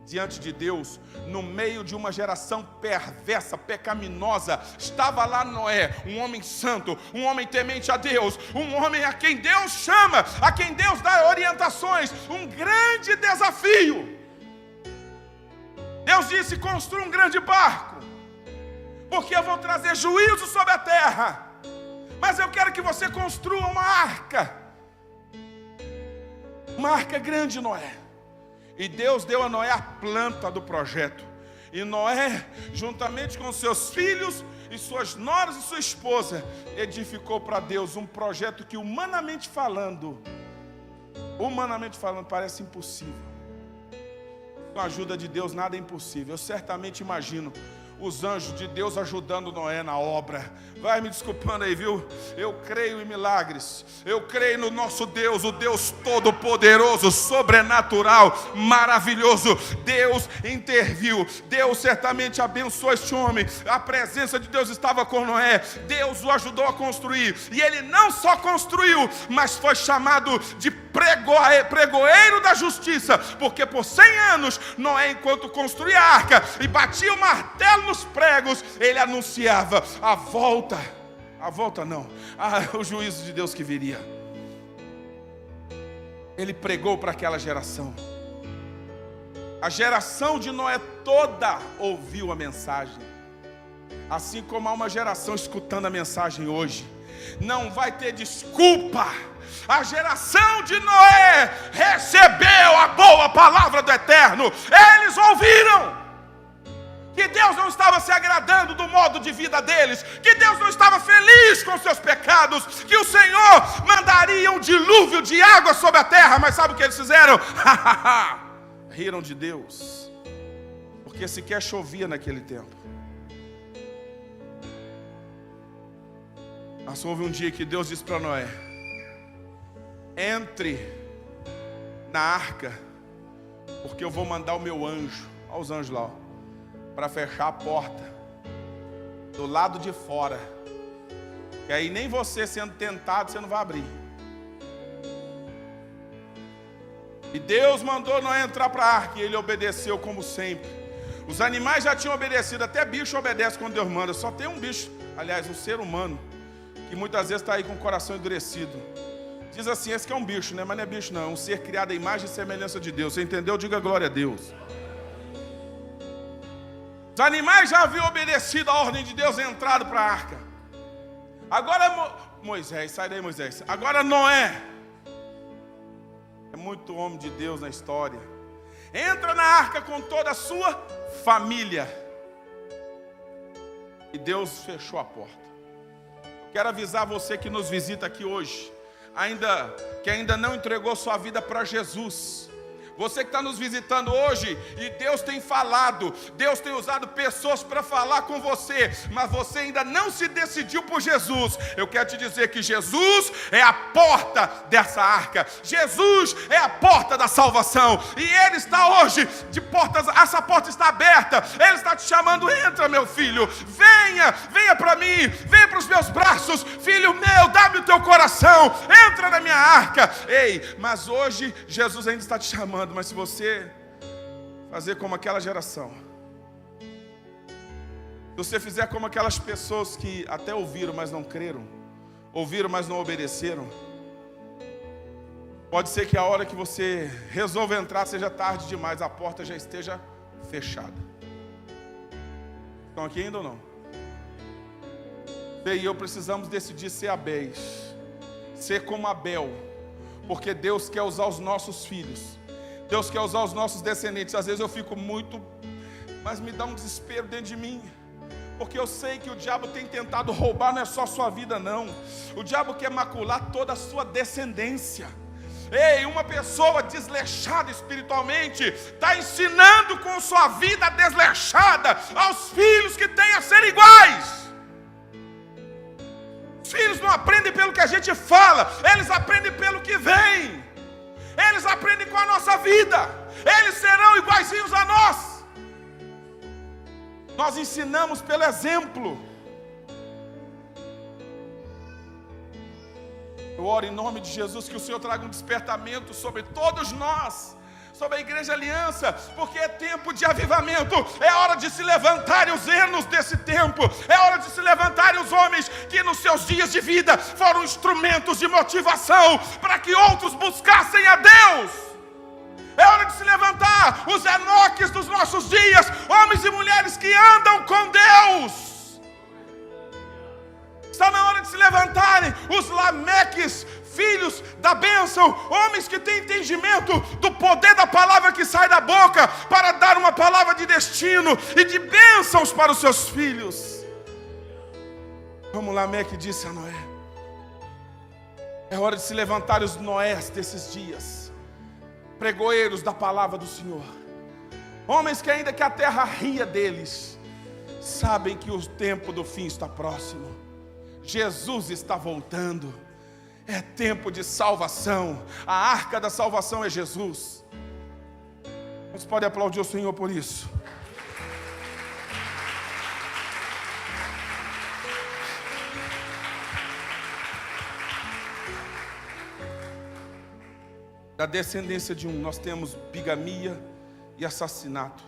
diante de Deus, no meio de uma geração perversa, pecaminosa. Estava lá Noé, um homem santo, um homem temente a Deus, um homem a quem Deus chama, a quem Deus dá orientações, um grande desafio. Deus disse: construa um grande barco, porque eu vou trazer juízo sobre a terra, mas eu quero que você construa uma arca grande, Noé. E Deus deu a Noé a planta do projeto. E Noé, juntamente com seus filhos e suas noras e sua esposa, edificou para Deus um projeto que, humanamente falando, parece impossível. Com a ajuda de Deus, nada é impossível. Eu certamente imagino os anjos de Deus ajudando Noé na obra. Vai me desculpando aí, viu? Eu creio em milagres, eu creio no nosso Deus, o Deus todo-poderoso, sobrenatural, maravilhoso. Deus interviu, Deus certamente abençoou este homem. A presença de Deus estava com Noé, Deus o ajudou a construir, e ele não só construiu, mas foi chamado de pregoeiro da justiça, porque por 100 anos Noé, enquanto construía a arca e batia o martelo nos pregos, ele anunciava o juízo de Deus que viria. Ele pregou para aquela geração. A geração de Noé toda ouviu a mensagem, assim como há uma geração escutando a mensagem hoje. Não vai ter desculpa. A geração de Noé recebeu a boa palavra do Eterno. Eles ouviram que Deus não estava se agradando do modo de vida deles, que Deus não estava feliz com seus pecados, que o Senhor mandaria um dilúvio de água sobre a terra. Mas sabe o que eles fizeram? Riram de Deus, porque sequer chovia naquele tempo. Mas houve um dia que Deus disse para Noé: entre na arca, porque eu vou mandar o meu anjo. Olha os anjos lá, para fechar a porta do lado de fora, que aí nem você sendo tentado, você não vai abrir. E Deus mandou Noé entrar para a arca, e ele obedeceu como sempre. Os animais já tinham obedecido, até bicho obedece quando Deus manda. Só tem um bicho, aliás, um ser humano, que muitas vezes está aí com o coração endurecido. Diz assim: esse que é um bicho, né? Mas não é bicho não, é um ser criado à imagem e semelhança de Deus. Você entendeu? Diga glória a Deus. Os animais já haviam obedecido a ordem de Deus e entrado para a arca. Agora Moisés, sai daí, Moisés. Agora Noé, é muito homem de Deus na história, entra na arca com toda a sua família. E Deus fechou a porta. Quero avisar você que nos visita aqui hoje, que ainda não entregou sua vida para Jesus. Você que está nos visitando hoje, e Deus tem falado, Deus tem usado pessoas para falar com você, mas você ainda não se decidiu por Jesus. Eu quero te dizer que Jesus é a porta dessa arca, Jesus é a porta da salvação, e Ele está hoje de portas, essa porta está aberta, Ele está te chamando, entra meu filho, venha para mim, venha para os meus braços, filho meu, dá-me o teu coração, entra na minha arca. Ei, mas hoje Jesus ainda está te chamando. Mas se você fazer como aquela geração, se você fizer como aquelas pessoas que até ouviram, mas não creram, ouviram, mas não obedeceram, pode ser que a hora que você resolva entrar seja tarde demais, a porta já esteja fechada. Estão aqui ainda ou não? Você e eu precisamos decidir ser Abéis, ser como Abel, porque Deus quer usar os nossos filhos, Deus quer usar os nossos descendentes. Às vezes eu fico mas me dá um desespero dentro de mim, porque eu sei que o diabo tem tentado roubar, não é só a sua vida não, o diabo quer macular toda a sua descendência. Ei, uma pessoa desleixada espiritualmente está ensinando com sua vida desleixada aos filhos que têm a ser iguais. Os filhos não aprendem pelo que a gente fala, eles aprendem pelo que vem. Eles aprendem com a nossa vida, eles serão iguaizinhos a nós. Nós ensinamos pelo exemplo. Eu oro em nome de Jesus que o Senhor traga um despertamento sobre todos nós, sobre a Igreja Aliança, porque é tempo de avivamento, é hora de se levantarem os enos desse tempo, é hora de se levantarem os homens que nos seus dias de vida foram instrumentos de motivação para que outros buscassem a Deus. É hora de se levantar os Enoques dos nossos dias, homens e mulheres que andam com Deus. Está na hora de se levantarem os Lameques, filhos da bênção, homens que têm entendimento do poder da palavra que sai da boca para dar uma palavra de destino e de bênçãos para os seus filhos. Como Lameque disse a Noé, é hora de se levantar os Noés desses dias, pregoeiros da palavra do Senhor, homens que ainda que a terra ria deles, sabem que o tempo do fim está próximo, Jesus está voltando. É tempo de salvação. A arca da salvação é Jesus. Você pode aplaudir o Senhor por isso? Da descendência de um, nós temos bigamia e assassinato.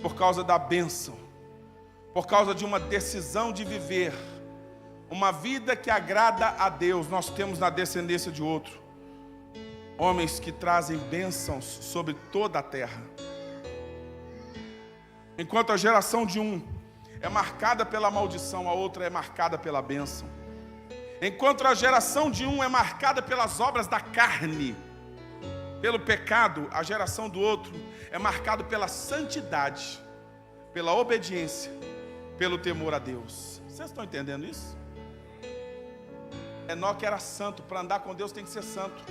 Por causa da bênção, por causa de uma decisão de viver uma vida que agrada a Deus, nós temos na descendência de outro homens que trazem bênçãos sobre toda a terra. Enquanto a geração de um é marcada pela maldição, a outra é marcada pela bênção. Enquanto a geração de um é marcada pelas obras da carne, pelo pecado, a geração do outro é marcada pela santidade, pela obediência, pelo temor a Deus. Vocês estão entendendo isso? Enoque era santo, para andar com Deus tem que ser santo.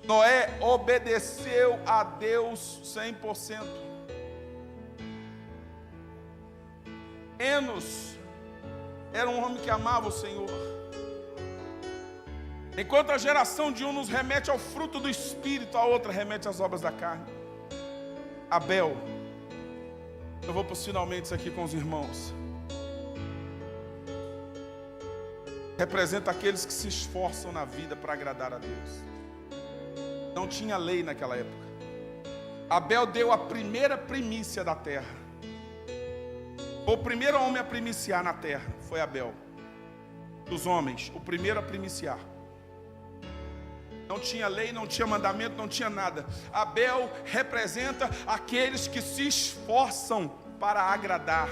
Noé obedeceu a Deus 100%. Enos era um homem que amava o Senhor. Enquanto a geração de um nos remete ao fruto do Espírito, a outra remete às obras da carne. Abel, eu vou para os finalmente aqui com os irmãos. Representa aqueles que se esforçam na vida para agradar a Deus. Não tinha lei naquela época. Abel deu a primeira primícia da terra. O primeiro homem a primiciar na terra foi Abel. Dos homens, o primeiro a primiciar. Não tinha lei, não tinha mandamento, não tinha nada. Abel representa aqueles que se esforçam para agradar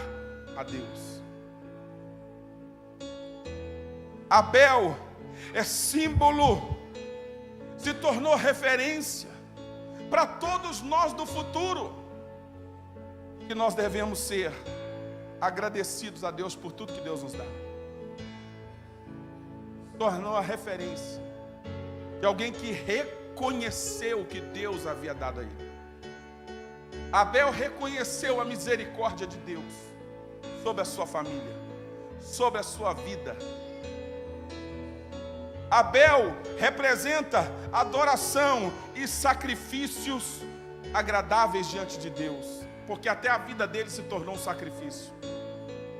a Deus. Abel é símbolo, se tornou referência para todos nós do futuro, que nós devemos ser agradecidos a Deus por tudo que Deus nos dá. Tornou a referência. de alguém que reconheceu o que Deus havia dado a ele. Abel reconheceu a misericórdia de Deus sobre a sua família, sobre a sua vida. Abel representa adoração e sacrifícios agradáveis diante de Deus, porque até a vida dele se tornou um sacrifício.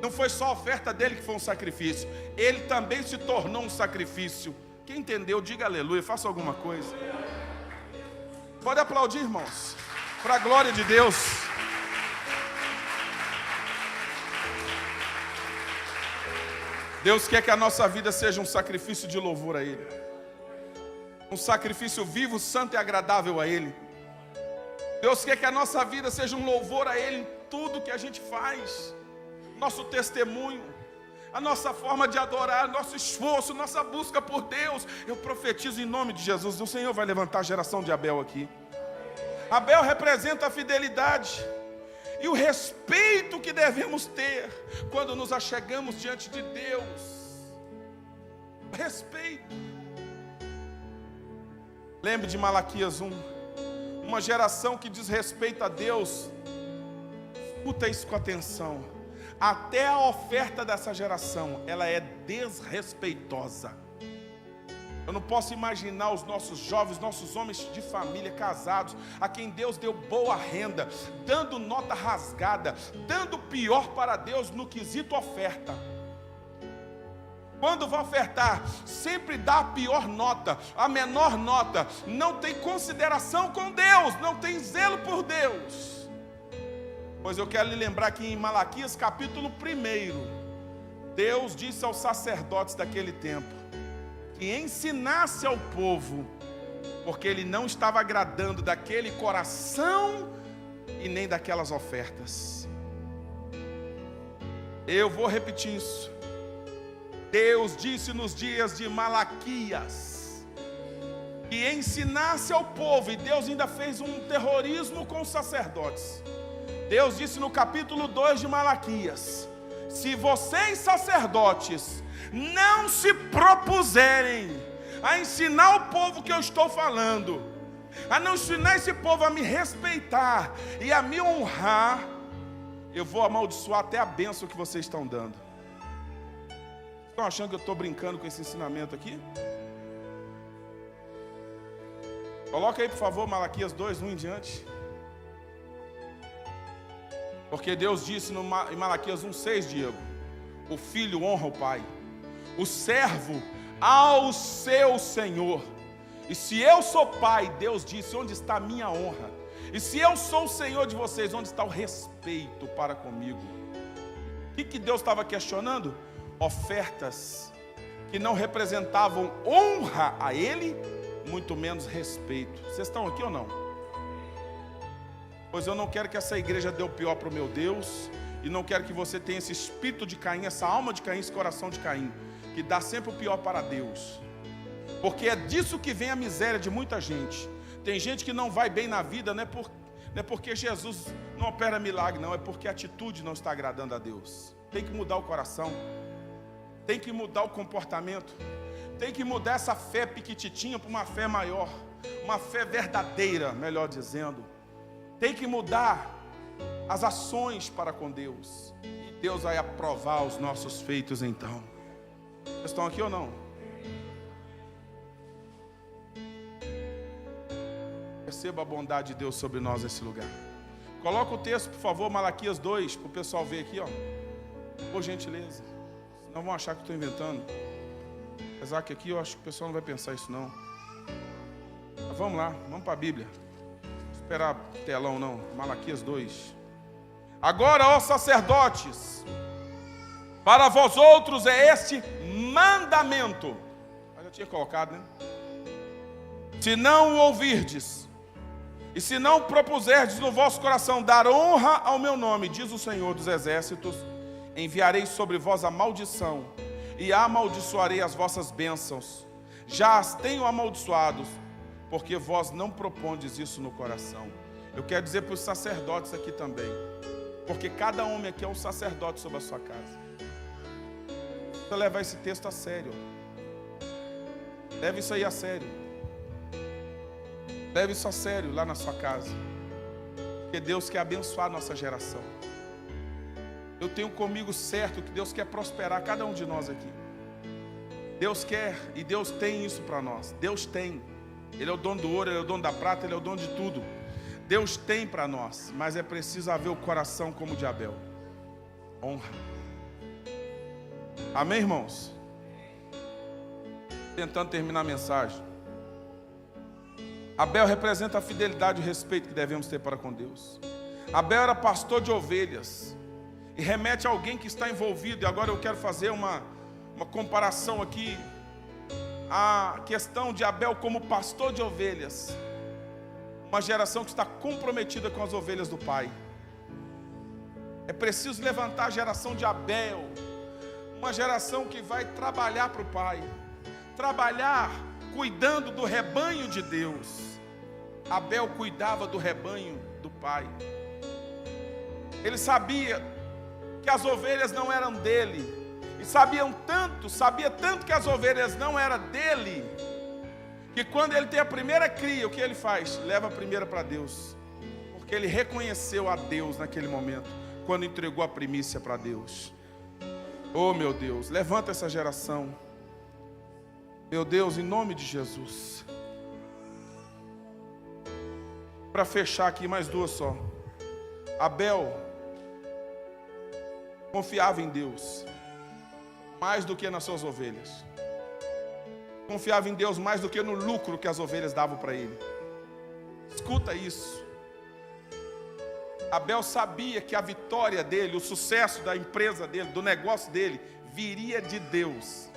Não foi só a oferta dele que foi um sacrifício, ele também se tornou um sacrifício. Quem entendeu, diga aleluia, faça alguma coisa. Pode aplaudir, irmãos, para a glória de Deus. Deus quer que a nossa vida seja um sacrifício de louvor a Ele, um sacrifício vivo, santo e agradável a Ele. Deus quer que a nossa vida seja um louvor a Ele em tudo que a gente faz, nosso testemunho, a nossa forma de adorar, nosso esforço, nossa busca por Deus. Eu profetizo em nome de Jesus, o Senhor vai levantar a geração de Abel aqui. Abel representa a fidelidade e o respeito que devemos ter quando nos achegamos diante de Deus. Respeito. Lembre de Malaquias 1. Uma geração que diz respeito a Deus, escuta isso com atenção. Até a oferta dessa geração, ela é desrespeitosa. Eu não posso imaginar os nossos jovens, nossos homens de família casados, a quem Deus deu boa renda, dando nota rasgada, dando o pior para Deus no quesito oferta. Quando vai ofertar, sempre dá a pior nota, a menor nota, não tem consideração com Deus, não tem zelo por Deus. Pois eu quero lhe lembrar que em Malaquias capítulo 1, Deus disse aos sacerdotes daquele tempo, que ensinasse ao povo, porque ele não estava agradando daquele coração e nem daquelas ofertas. Eu vou repetir isso. Deus disse nos dias de Malaquias que ensinasse ao povo, e Deus ainda fez um terrorismo com os sacerdotes. Deus disse no capítulo 2 de Malaquias: se vocês sacerdotes não se propuserem a ensinar o povo que eu estou falando, a não ensinar esse povo a me respeitar e a me honrar, eu vou amaldiçoar até a bênção que vocês estão dando. Estão achando que eu estou brincando com esse ensinamento aqui? Coloca aí, por favor, Malaquias 2, 1 em diante. Porque Deus disse em Malaquias 1,6, Diego: o filho honra o pai, o servo ao seu senhor. E se eu sou pai, Deus disse, onde está a minha honra? E se eu sou o Senhor de vocês, onde está o respeito para comigo? O que Deus estava questionando? Ofertas que não representavam honra a Ele, muito menos respeito. Vocês estão aqui ou não? Pois eu não quero que essa igreja dê o pior para o meu Deus, e não quero que você tenha esse espírito de Caim, essa alma de Caim, esse coração de Caim, que dá sempre o pior para Deus. Porque é disso que vem a miséria de muita gente. Tem gente que não vai bem na vida, não é porque Jesus não opera milagre, não, é porque a atitude não está agradando a Deus. Tem que mudar o coração, tem que mudar o comportamento, tem que mudar essa fé piquititinha para uma fé maior, uma fé verdadeira, melhor dizendo. Tem que mudar as ações para com Deus, e Deus vai aprovar os nossos feitos então. Vocês estão aqui ou não? Perceba a bondade de Deus sobre nós nesse lugar. Coloca o texto, por favor, Malaquias 2, para o pessoal ver aqui, ó. Por gentileza. Senão vão achar que estou inventando. Apesar que aqui eu acho que o pessoal não vai pensar isso não. Mas vamos lá, vamos para a Bíblia. Não esperar telão não. Malaquias 2. Agora, ó sacerdotes, para vós outros é este mandamento. Eu já tinha colocado, né? Se não o ouvirdes, e se não propuserdes no vosso coração dar honra ao meu nome, diz o Senhor dos Exércitos, enviarei sobre vós a maldição, e amaldiçoarei as vossas bênçãos. Já as tenho amaldiçoados, porque vós não propondes isso no coração. Eu quero dizer para os sacerdotes aqui também, porque cada homem aqui é um sacerdote sobre a sua casa. Você levar esse texto a sério. Leve isso aí a sério. Leve isso a sério lá na sua casa, porque Deus quer abençoar a nossa geração. Eu tenho comigo certo que Deus quer prosperar cada um de nós aqui. Deus quer e Deus tem isso para nós. Deus tem. Ele é o dono do ouro, Ele é o dono da prata, Ele é o dono de tudo. Deus tem para nós, mas é preciso haver o coração como o de Abel. Honra. Amém, irmãos? Tentando terminar a mensagem. Abel representa a fidelidade e o respeito que devemos ter para com Deus. Abel era pastor de ovelhas e remete a alguém que está envolvido. E agora eu quero fazer uma comparação aqui. A questão de Abel como pastor de ovelhas. Uma geração que está comprometida com as ovelhas do pai. É preciso levantar a geração de Abel. Uma geração que vai trabalhar para o pai. Trabalhar cuidando do rebanho de Deus. Abel cuidava do rebanho do pai. Ele sabia que as ovelhas não eram dele. E sabia tanto que as ovelhas não eram dele, que quando ele tem a primeira cria, o que ele faz? Leva a primeira para Deus. Porque ele reconheceu a Deus naquele momento, quando entregou a primícia para Deus. Oh meu Deus, levanta essa geração. Meu Deus, em nome de Jesus. Para fechar aqui, mais duas só. Abel confiava em Deus mais do que nas suas ovelhas. Confiava em Deus mais do que no lucro que as ovelhas davam para ele. Escuta isso. Abel sabia que a vitória dele, o sucesso da empresa dele, do negócio dele, viria de Deus.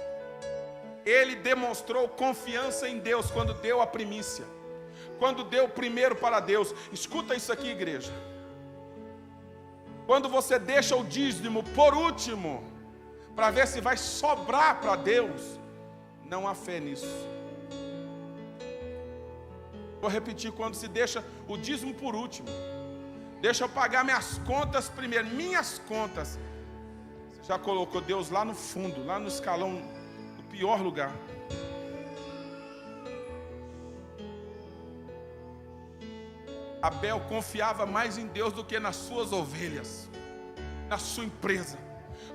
Ele demonstrou confiança em Deus quando deu a primícia, quando deu primeiro para Deus. Escuta isso aqui, igreja. Quando você deixa o dízimo por último, para ver se vai sobrar para Deus, não há fé nisso. Vou repetir, quando se deixa o dízimo por último, deixa eu pagar minhas contas primeiro, minhas contas, você já colocou Deus lá no fundo, lá no escalão, no pior lugar. Abel confiava mais em Deus do que nas suas ovelhas, na sua empresa.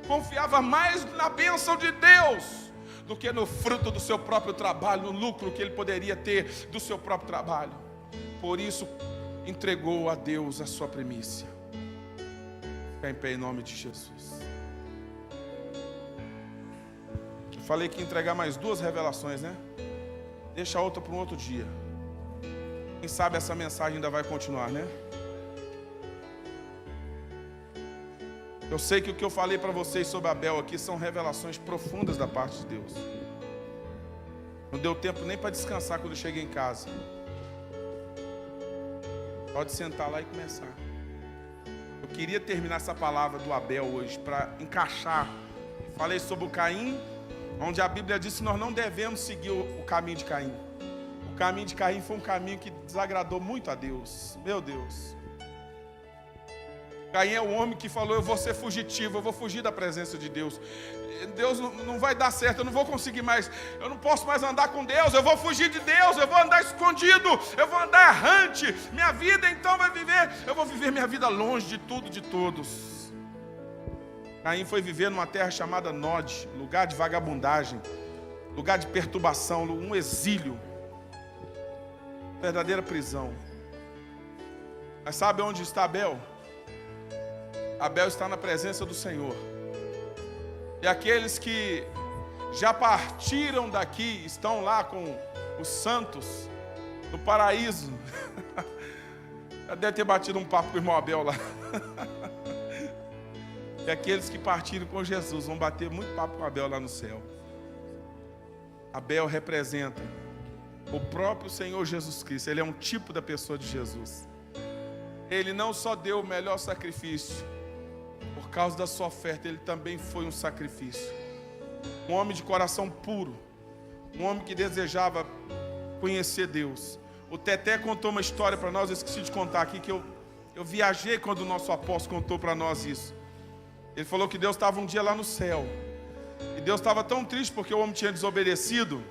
Confiava mais na bênção de Deus do que no fruto do seu próprio trabalho, no lucro que ele poderia ter do seu próprio trabalho. Por isso, entregou a Deus a sua primícia. Fica em pé em nome de Jesus. Eu falei que ia entregar mais duas revelações, né? Deixa a outra para um outro dia. Quem sabe essa mensagem ainda vai continuar, né? Eu sei que o que eu falei para vocês sobre Abel aqui são revelações profundas da parte de Deus. Não deu tempo nem para descansar quando eu cheguei em casa. Pode sentar lá e começar. Eu queria terminar essa palavra do Abel hoje para encaixar. Falei sobre o Caim, onde a Bíblia diz que nós não devemos seguir o caminho de Caim. O caminho de Caim foi um caminho que desagradou muito a Deus. Meu Deus. Caim é o homem que falou: eu vou ser fugitivo, eu vou fugir da presença de Deus. Deus não vai dar certo, eu não vou conseguir mais, eu não posso mais andar com Deus, eu vou fugir de Deus, eu vou andar escondido, eu vou andar errante. Minha vida então eu vou viver minha vida longe de tudo, de todos. Caim foi viver numa terra chamada Nod, lugar de vagabundagem, lugar de perturbação, um exílio, verdadeira prisão. Mas sabe onde está Abel? Abel está na presença do Senhor. E aqueles que já partiram daqui, estão lá com os santos no paraíso. Já deve ter batido um papo com o irmão Abel lá. E aqueles que partiram com Jesus vão bater muito papo com Abel lá no céu. Abel representa o próprio Senhor Jesus Cristo. Ele é um tipo da pessoa de Jesus. Ele não só deu o melhor sacrifício, por causa da sua oferta, ele também foi um sacrifício. Um homem de coração puro, um homem que desejava conhecer Deus. O Teté contou uma história para nós, eu esqueci de contar aqui, que eu viajei quando o nosso apóstolo contou para nós isso. Ele falou que Deus estava um dia lá no céu, e Deus estava tão triste porque o homem tinha desobedecido,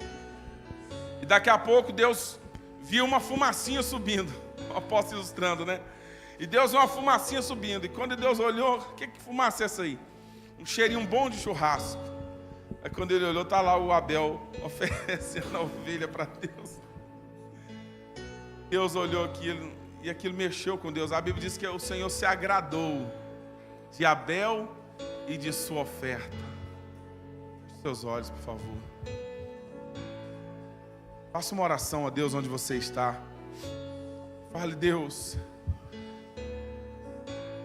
e daqui a pouco Deus viu uma fumacinha subindo. Eu posso ilustrando, né? E Deus viu uma fumacinha subindo. E quando Deus olhou, que fumaça é essa aí? Um cheirinho bom de churrasco. Aí quando ele olhou, tá lá o Abel oferecendo a ovelha para Deus. Deus olhou aquilo e aquilo mexeu com Deus. A Bíblia diz que o Senhor se agradou de Abel e de sua oferta. Feche seus olhos, por favor. Faça uma oração a Deus onde você está. Fale: Deus,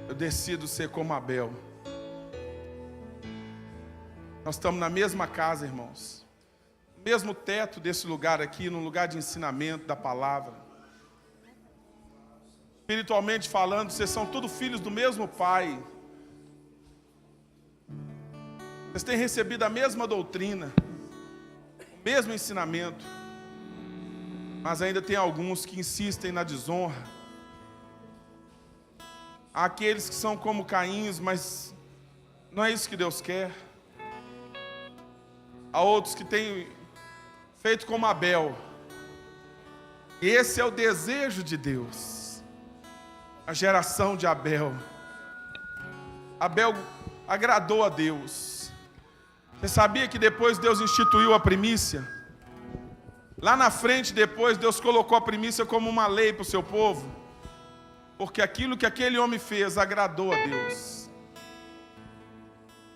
eu decido ser como Abel. Nós estamos na mesma casa, irmãos. No mesmo teto desse lugar aqui, num lugar de ensinamento da palavra. Espiritualmente falando, vocês são todos filhos do mesmo Pai. Vocês têm recebido a mesma doutrina, o mesmo ensinamento. Mas ainda tem alguns que insistem na desonra. Há aqueles que são como Caim, mas não é isso que Deus quer. Há outros que têm feito como Abel. E esse é o desejo de Deus. A geração de Abel. Abel agradou a Deus. Você sabia que depois Deus instituiu a primícia? Lá na frente, depois, Deus colocou a primícia como uma lei para o seu povo. Porque aquilo que aquele homem fez agradou a Deus.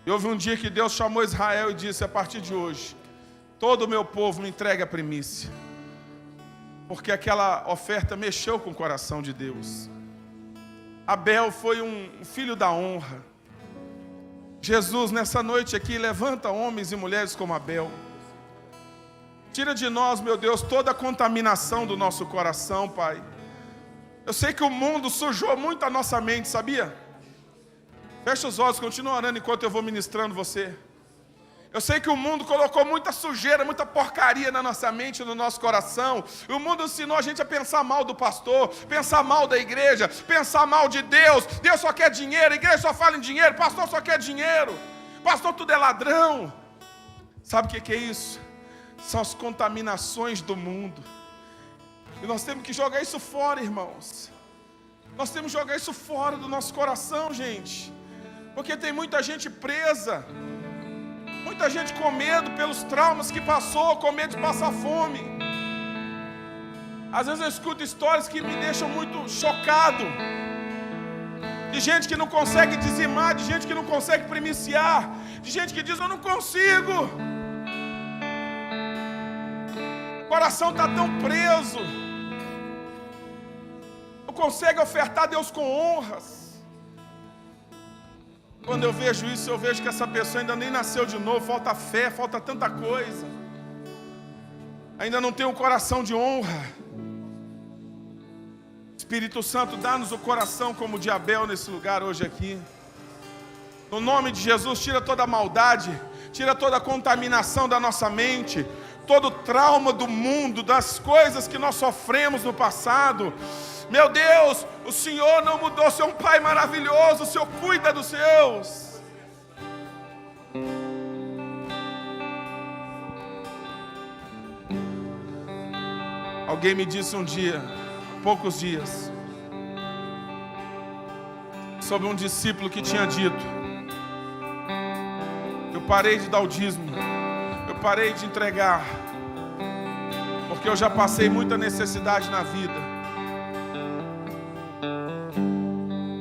E houve um dia que Deus chamou Israel e disse: a partir de hoje, todo o meu povo me entrega a primícia. Porque aquela oferta mexeu com o coração de Deus. Abel foi um filho da honra. Jesus, nessa noite aqui, levanta homens e mulheres como Abel. Tira de nós, meu Deus, toda a contaminação do nosso coração, Pai. Eu sei que o mundo sujou muito a nossa mente, sabia? Fecha os olhos, continua orando enquanto eu vou ministrando você. Eu sei que o mundo colocou muita sujeira, muita porcaria na nossa mente, no nosso coração. O mundo ensinou a gente a pensar mal do pastor, pensar mal da igreja, pensar mal de Deus. Deus só quer dinheiro, a igreja só fala em dinheiro, pastor só quer dinheiro, pastor tudo é ladrão. Sabe o que é isso? São as contaminações do mundo. E nós temos que jogar isso fora, irmãos. Nós temos que jogar isso fora do nosso coração, gente. Porque tem muita gente presa. Muita gente com medo pelos traumas que passou, com medo de passar fome. Às vezes eu escuto histórias que me deixam muito chocado. De gente que não consegue dizimar, de gente que não consegue primiciar, de gente que diz: eu não consigo. O coração está tão preso. Não consegue ofertar a Deus com honras. Quando eu vejo isso, eu vejo que essa pessoa ainda nem nasceu de novo. Falta fé, falta tanta coisa. Ainda não tem um coração de honra. Espírito Santo, dá-nos o coração como o de Abel nesse lugar hoje aqui. No nome de Jesus, tira toda a maldade, tira toda a contaminação da nossa mente, todo o trauma do mundo, das coisas que nós sofremos no passado. Meu Deus, o Senhor não mudou, o Senhor é um Pai maravilhoso, o Senhor cuida dos seus. Alguém me disse um dia, há poucos dias, sobre um discípulo que tinha dito: eu parei de dar o dízimo, eu parei de entregar, porque eu já passei muita necessidade na vida.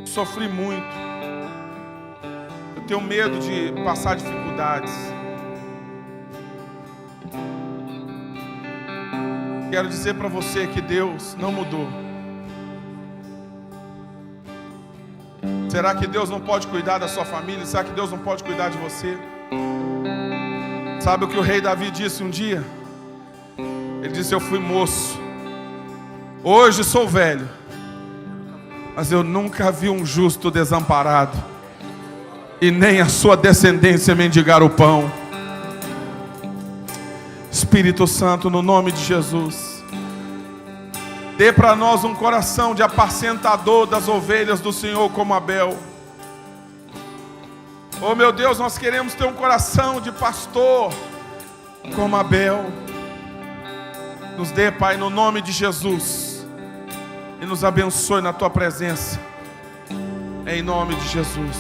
Sofri muito. Eu tenho medo de passar dificuldades. Quero dizer para você que Deus não mudou. Será que Deus não pode cuidar da sua família? Será que Deus não pode cuidar de você? Sabe o que o rei Davi disse um dia? Ele disse: eu fui moço, hoje sou velho, mas eu nunca vi um justo desamparado, e nem a sua descendência mendigar o pão. Espírito Santo, no nome de Jesus, dê para nós um coração de apacentador das ovelhas do Senhor como Abel. Oh meu Deus, nós queremos ter um coração de pastor como Abel. Nos dê, Pai, no nome de Jesus. E nos abençoe na Tua presença. Em nome de Jesus.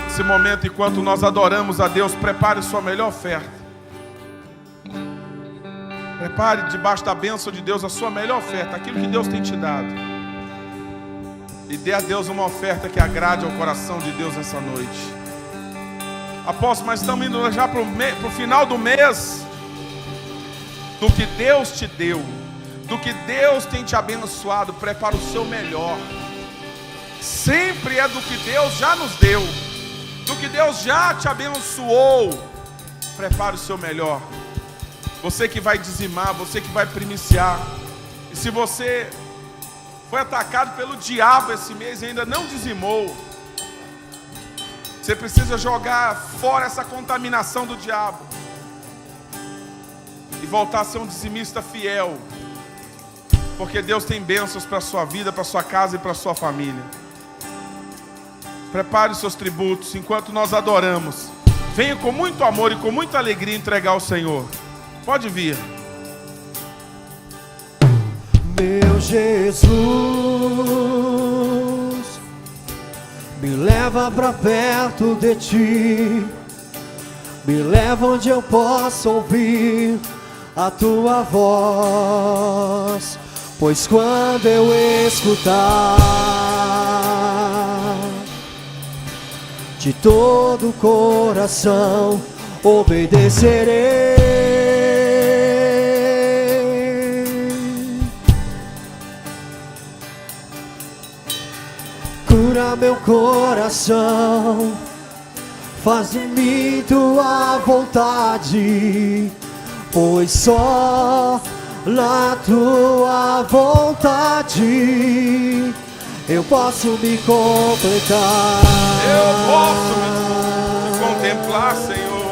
Esse momento, enquanto nós adoramos a Deus, prepare sua melhor oferta. Prepare debaixo da bênção de Deus a sua melhor oferta, aquilo que Deus tem te dado. E dê a Deus uma oferta que agrade ao coração de Deus nessa noite. Apóstolo, mas estamos indo já para o final do mês. Do que Deus te deu, do que Deus tem te abençoado, prepara o seu melhor. Sempre é do que Deus já nos deu, do que Deus já te abençoou. Prepara o seu melhor. Você que vai dizimar, você que vai primiciar. E se você foi atacado pelo diabo esse mês e ainda não dizimou, você precisa jogar fora essa contaminação do diabo e voltar a ser um dizimista fiel, porque Deus tem bênçãos para a sua vida, para a sua casa e para a sua família. Prepare os seus tributos enquanto nós adoramos. Venha com muito amor e com muita alegria entregar ao Senhor. Pode vir. Meu Jesus, me leva pra perto de Ti, me leva onde eu possa ouvir a Tua voz, pois quando eu escutar, de todo o coração obedecerei. Cura meu coração, faz de mim Tua vontade, pois só na Tua vontade eu posso me completar. Eu posso me contemplar, Senhor.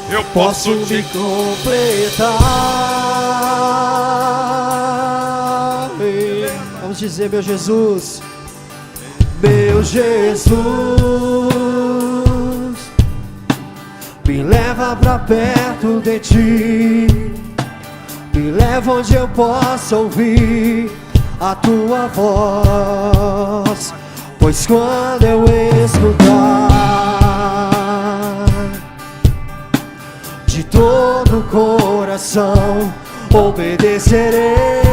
Eu posso me completar. Vamos dizer, meu Jesus, meu Jesus, me leva pra perto de Ti, me leva onde eu possa ouvir a Tua voz, pois quando eu escutar, de todo o coração obedecerei.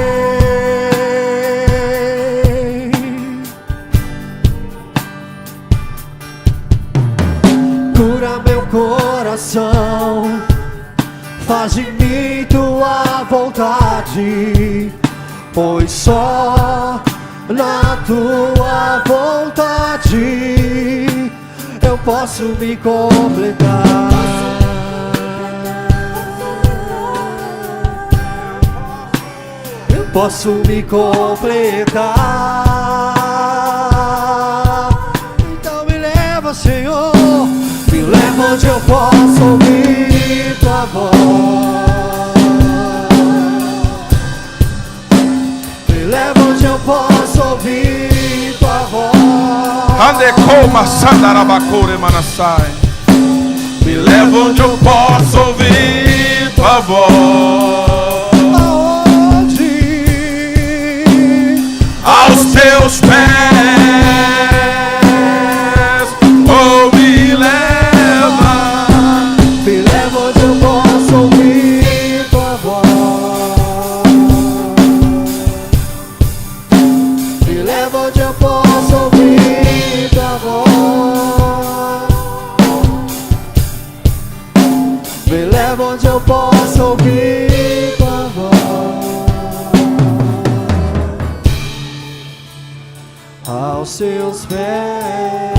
Cura meu coração, faz de mim Tua vontade, pois só na Tua vontade eu posso me completar. Eu posso me completar. Então me leva, Senhor, me leva onde eu possa ouvir Tua voz. Me leva onde eu possa ouvir Tua voz. Me leva onde eu possa ouvir Tua voz. Aonde? Aos Teus pés. Oh, me leva. Me leva onde eu possa ouvir Tua voz. Me leva onde eu possa ouvir Tua voz. Me leva onde eu possa ouvir Tua voz. Aos Seus pés.